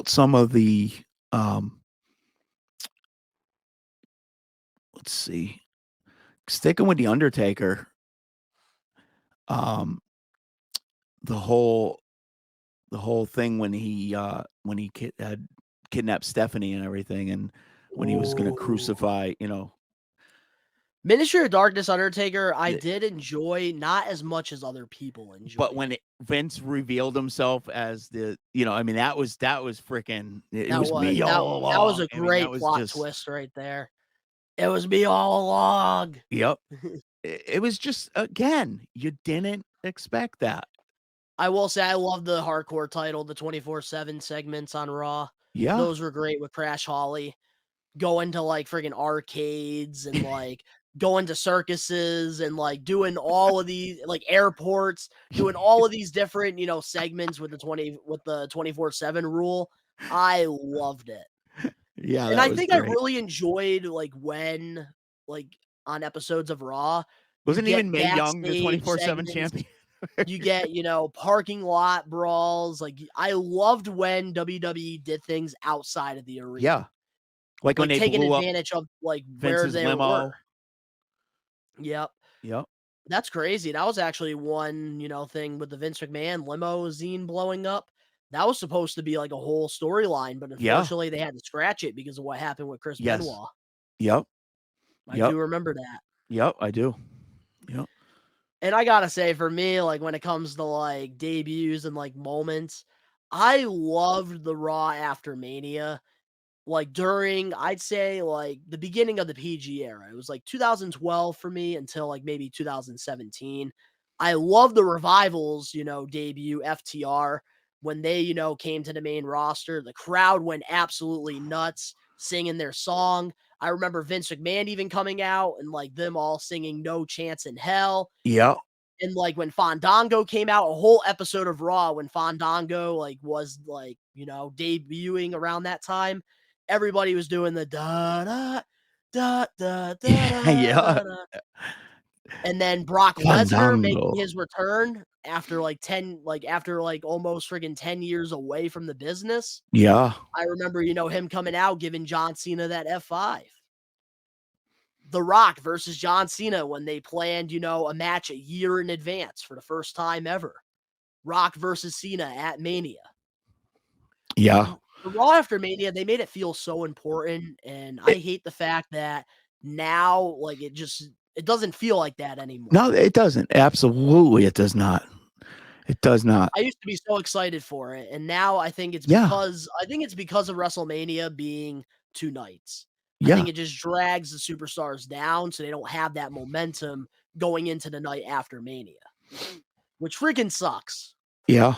some of the let's see, sticking with the Undertaker, the whole thing when he had kidnapped Stephanie and everything, and when he was going to crucify, Ministry of Darkness Undertaker, I did enjoy, not as much as other people enjoyed. But when Vince revealed himself as the, that was freaking. It was me all along. That was a great plot twist right there. It was me all along. Yep. It was just, again, you didn't expect that. I will say I love the hardcore title, the 24/7 segments on Raw. Yeah. Those were great with Crash Holly. Going to like friggin' arcades and like going to circuses and like doing all of these like airports, doing all of these different, segments with the 24/7 rule. I loved it. Yeah. And I think I really enjoyed like when like on episodes of Raw. Wasn't even Mae Young the 24/7 champion? You get, parking lot brawls. Like, I loved when WWE did things outside of the arena. Yeah. Like when they taking blew advantage of like Vince's where they limo. were. Yep. Yep. That's crazy. That was actually one, thing with the Vince McMahon limousine blowing up. That was supposed to be like a whole storyline, but unfortunately they had to scratch it because of what happened with Chris Benoit. Yep. I do remember that. Yep, I do. Yep. And I gotta say, for me, like when it comes to like debuts and like moments, I loved the Raw after Mania. Like during, I'd say like the beginning of the PG era. It was like 2012 for me until like maybe 2017. I love the Revivals, debut FTR when they, came to the main roster. The crowd went absolutely nuts singing their song. I remember Vince McMahon even coming out and like them all singing No Chance in Hell. Yeah. And like when Fandango came out, a whole episode of Raw when Fandango like was like, debuting around that time. Everybody was doing the da da da da da. Yeah. And then Brock Lesnar making his return after almost friggin' 10 years away from the business. Yeah. I remember, him coming out giving John Cena that F5. The Rock versus John Cena when they planned, a match a year in advance for the first time ever. Rock versus Cena at Mania. Yeah. The Raw after Mania, they made it feel so important, and I hate the fact that now, like, it doesn't feel like that anymore. No, it doesn't. Absolutely, it does not. It does not. I used to be so excited for it, and now I think it's because of WrestleMania being 2 nights. I think it just drags the superstars down, so they don't have that momentum going into the night after Mania, which freaking sucks. Yeah.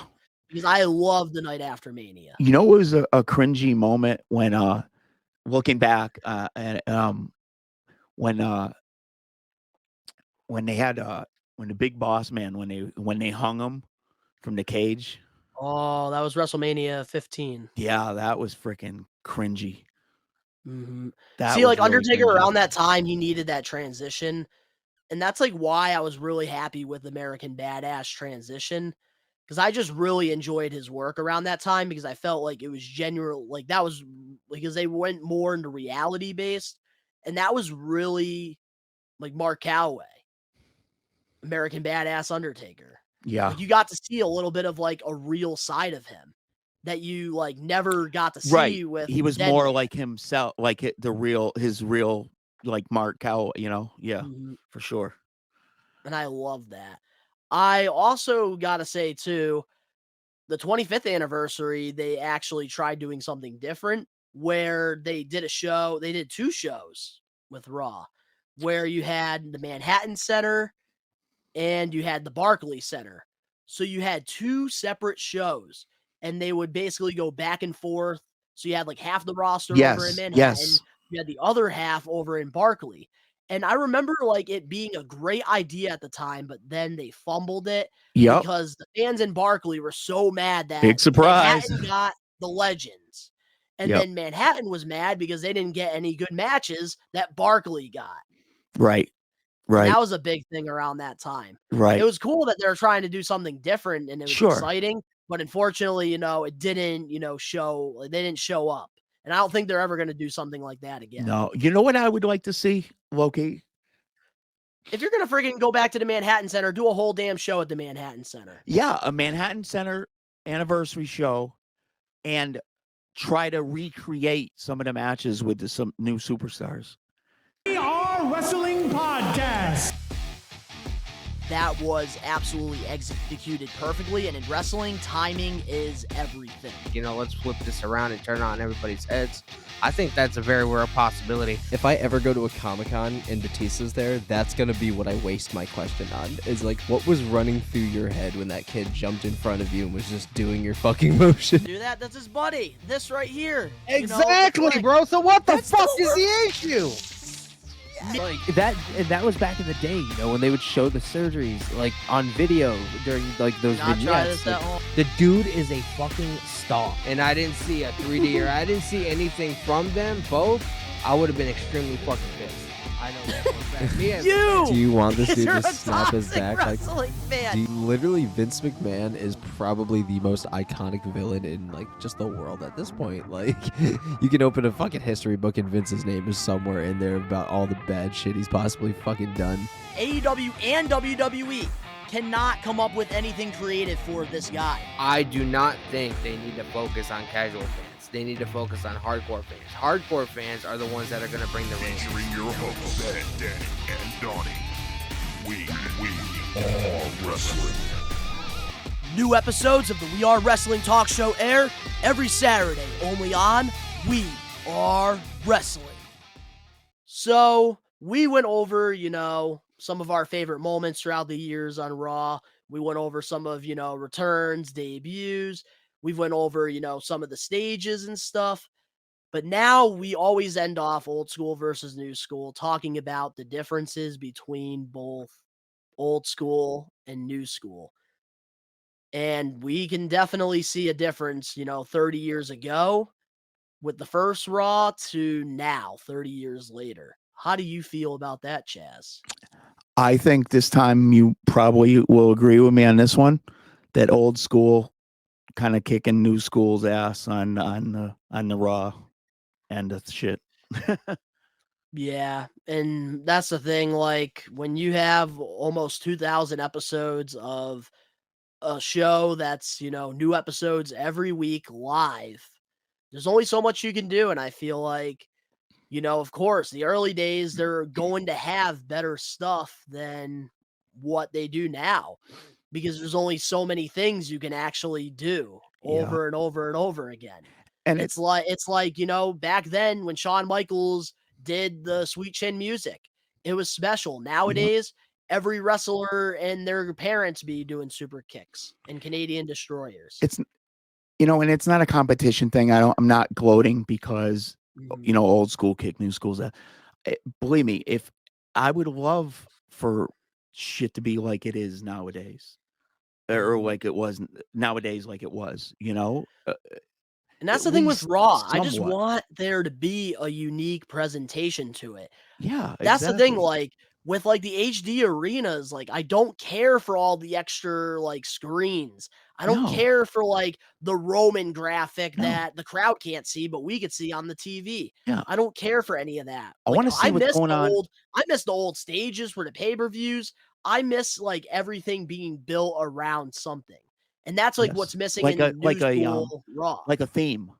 Because I love the night after Mania. It was a cringy moment when, looking back, and when they had when the Big Boss Man when they hung him from the cage. Oh, that was WrestleMania 15. Yeah, that was freaking cringy. Mm-hmm. That See, was like really Undertaker cringy. around that time, he needed that transition, and that's like why I was really happy with American Badass transition. Because I just really enjoyed his work around that time because I felt like it was genuine, like that was because they went more into reality based, and that was really like Mark Calloway, American Badass Undertaker. Yeah. Like, you got to see a little bit of like a real side of him that you like never got to see Right. with. He was more like himself, like his real like mark out, yeah, Mhm. for sure. And I love that. I also gotta say too, the 25th anniversary, they actually tried doing something different where they did 2 shows with Raw, where you had the Manhattan Center and you had the Barclays Center. So you had 2 separate shows, and they would basically go back and forth. So you had like half the roster over in Yes, Manhattan, yes. you had the other half over in Barclay. And I remember like it being a great idea at the time, but then they fumbled it Yep. because the fans in Barclay were so mad that Big surprise. Manhattan got the Legends. And Yep. then Manhattan was mad because they didn't get any good matches that Barclay got. Right. And Right. that was a big thing around that time. Right. It was cool that they were trying to do something different and it was Sure. exciting, but unfortunately, it didn't, they didn't show up. And I don't think they're ever going to do something like that again. No. You know what I would like to see, Loki? If you're going to freaking go back to the Manhattan Center, do a whole damn show at the Manhattan Center. Yeah, a Manhattan Center anniversary show and try to recreate some of the matches with some new superstars. We are Wrestling Podcast. That was absolutely executed perfectly. And in wrestling, timing is everything. Let's flip this around and turn it on everybody's heads. I think that's a very rare possibility. If I ever go to a Comic-Con and Batista's there, that's going to be what I waste my question on. Is like, what was running through your head when that kid jumped in front of you and was just doing your fucking motion? Do that. That's his buddy. This right here. Exactly, bro. So what the That's fuck the is the issue? Like that was back in the day, when they would show the surgeries like on video during like those Not try vignettes. this at Like, home. the dude is a fucking star. And I didn't see a 3D or I didn't see anything from them both. I would have been extremely fucking pissed. I know that for a fact. Me and Do you want this dude You're to a snap his toxic back? Like, wrestling fan. literally, Vince McMahon is probably the most iconic villain in like just the world at this point. Like, you can open a fucking history book and Vince's name is somewhere in there about all the bad shit he's possibly fucking done. AEW and WWE cannot come up with anything creative for this guy. I do not think they need to focus on casual fans. They need to focus on hardcore fans. Hardcore fans are the ones that are going to bring the ratings. Featuring your hosts, Danny and Donnie. We are wrestling. New episodes of the We Are Wrestling Talk Show air every Saturday, only on We Are Wrestling. So, we went over, some of our favorite moments throughout the years on Raw. We went over some of, returns, debuts. We went over, some of the stages and stuff. But now we always end off old school versus new school talking about the differences between both old school and new school. And we can definitely see a difference, 30 years ago with the first Raw to now, 30 years later. How do you feel about that, Chaz? I think this time you probably will agree with me on this one, that old school kind of kicking new school's ass on the Raw end of shit. Yeah, and that's the thing, like, when you have almost 2,000 episodes of a show that's, new episodes every week live, there's only so much you can do, and I feel like, of course, the early days, they're going to have better stuff than what they do now, because there's only so many things you can actually do over and over and over again. And It's like, back then when Shawn Michaels did the Sweet Chin music, it was special. Nowadays, every wrestler and their parents be doing super kicks and Canadian destroyers. it's and it's not a competition thing. I'm not gloating because old school kick new schools. Believe me, if I would love for shit to be like it is nowadays, or like it was nowadays, like it was, And that's at the thing with least Raw. I just somewhat. want there to be a unique presentation to it. Yeah, That's the thing, exactly. like, with, like, the HD arenas, like, I don't care for all the extra, like, screens. I don't No. care for, like, the Roman graphic No. that the crowd can't see, but we could see on the TV. Yeah. I don't care for any of that. I Like, wanna see what's going on. I miss the old stages for the pay-per-views. I miss, like, everything being built around something. And that's, like, Yes. what's missing Like in a new like a school Raw. like a theme.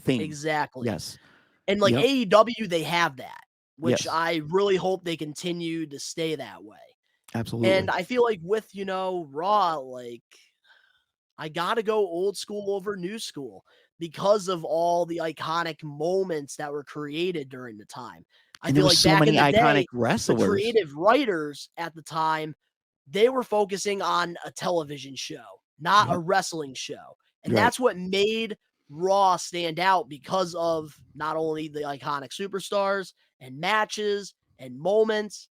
Exactly. Yes. And, like, Yep. AEW, they have that. which Yes. I really hope they continue to stay that way. Absolutely. And I feel like with, Raw, like, I got to go old school over new school because of all the iconic moments that were created during the time. I And there feel were like so back many in the iconic day, the wrestlers. creative writers at the time, they were focusing on a television show, not a Yep. wrestling show. And Right. that's what made Raw stand out because of not only the iconic superstars and matches and moments,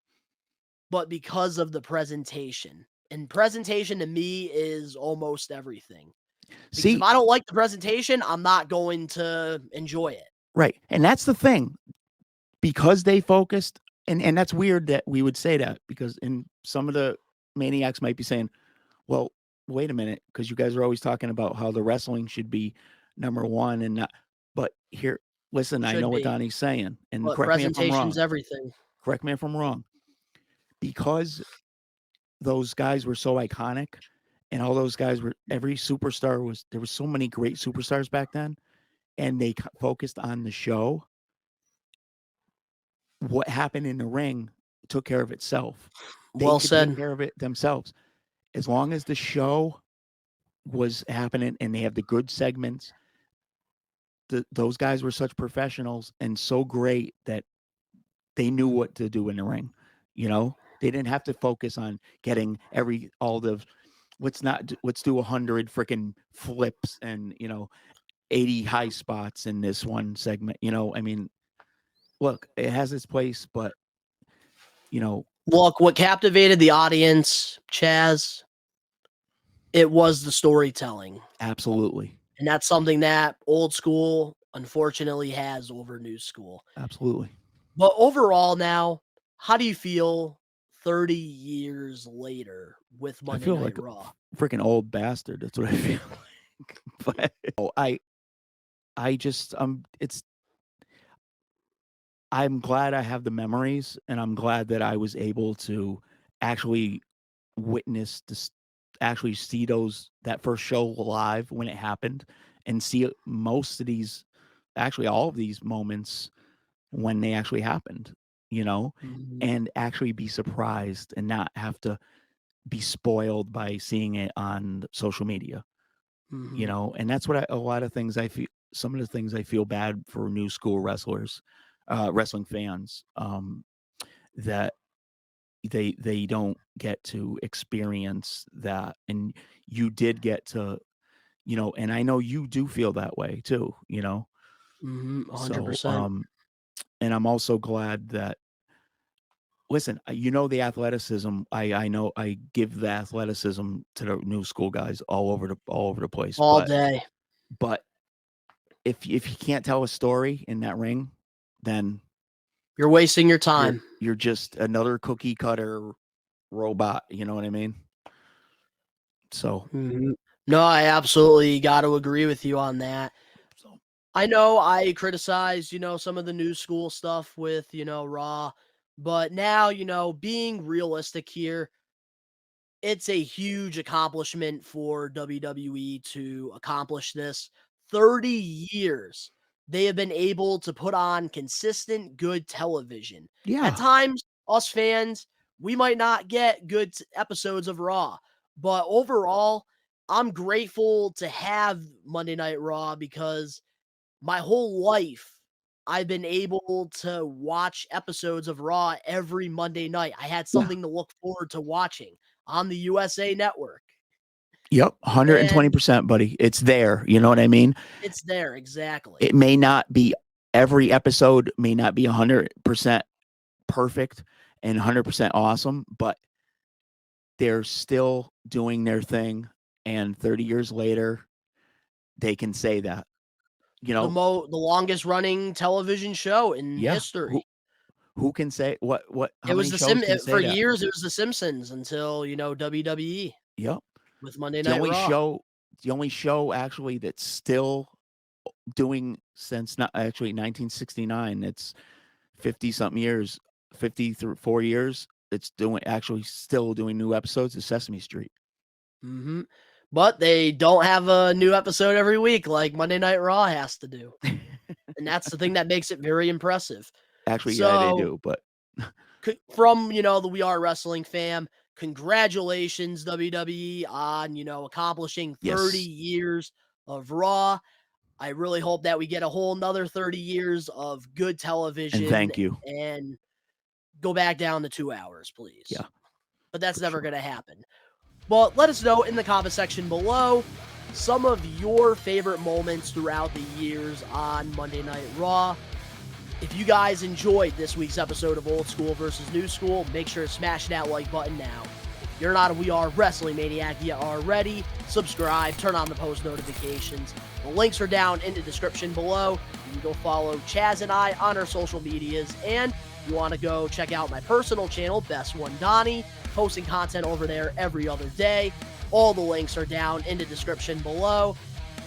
but because of the presentation. And presentation to me is almost everything. Because See, if I don't like the presentation, I'm not going to enjoy it. right. And that's the thing. Because they focused, and that's weird that we would say that, because in some of the maniacs might be saying, well, wait a minute, because you guys are always talking about how the wrestling should be number one and not. But here, listen, I Should know what be. Donnie's saying, and But correct me if I'm presentation's wrong. everything. Correct me if I'm wrong. Because those guys were so iconic, and all those guys were, every superstar was, there was so many great superstars back then, and they focused on the show. What happened in the ring took care of itself. They Well could said. take care of it themselves. As long as the show was happening and they have the good segments, those guys were such professionals and so great that they knew what to do in the ring. They didn't have to focus on getting let's do 100 freaking flips and 80 high spots in this one segment. I mean, look, it has its place, but Look, what captivated the audience, Chaz, it was the storytelling. absolutely. And that's something that old school, unfortunately, has over new school. Absolutely. But overall now, how do you feel 30 years later with I Monday feel Night like Raw? a freaking old bastard. That's what I feel like. But I just I'm glad I have the memories, and I'm glad that I was able to actually witness this, actually see that first show live when it happened, and see most of these, actually all of these moments when they actually happened, and actually be surprised and not have to be spoiled by seeing it on social media, and that's what a lot of things I feel, some of the things I feel bad for new school wrestlers, wrestling fans, that they don't get to experience that, and you did get to, and I know you do feel that way too, 100%. So, and I'm also glad that, listen, the athleticism, I know I give the athleticism to the new school guys all over the place, All day. but if you can't tell a story in that ring, then You're wasting your time. you're just another cookie cutter robot. You know what I mean? So, No, I absolutely got to agree with you on that. so I know I criticize, some of the new school stuff with, Raw, but now, being realistic here, it's a huge accomplishment for WWE to accomplish this. 30 years they have been able to put on consistent good television. yeah, At times, us fans, we might not get good episodes of Raw, but overall, I'm grateful to have Monday Night Raw because my whole life I've been able to watch episodes of Raw every Monday night. I had something to look forward to watching on the USA Network. yep, 120%, buddy. It's there. You know what I mean? It's there, exactly. It may not be, every episode may not be 100% perfect and 100% awesome, but they're still doing their thing. And 30 years later, they can say that, The longest running television show in history. Who can say how It was many shows can say for that? years. It was The Simpsons until WWE. Yep. With Monday Night Raw. The only show actually that's still doing since not actually 1969. It's 50 something years, 54 years. It's still doing new episodes of Sesame Street. But they don't have a new episode every week like Monday Night Raw has to do. And that's the thing that makes it very impressive. Actually, yeah, So- they do. But From, the We Are Wrestling fam, congratulations, WWE, on, accomplishing 30 Yes. years of Raw. I really hope that we get a whole another 30 years of good television. And thank you. And go back down to 2 hours, please. Yeah. But that's For never sure. going to happen. But let us know in the comment section below some of your favorite moments throughout the years on Monday Night Raw. If you guys enjoyed this week's episode of Old School versus New School, make sure to smash that like button now. If you're not a We Are Wrestling Maniac yet already, subscribe, turn on the post notifications. The links are down in the description below. You can go follow Chaz and I on our social medias, and you want to go check out my personal channel, Best One Donnie, posting content over there every other day. All the links are down in the description below.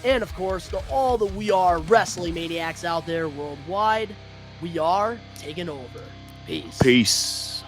And of course, to all the We Are Wrestling Maniacs out there worldwide, we are taking over. Peace. Peace.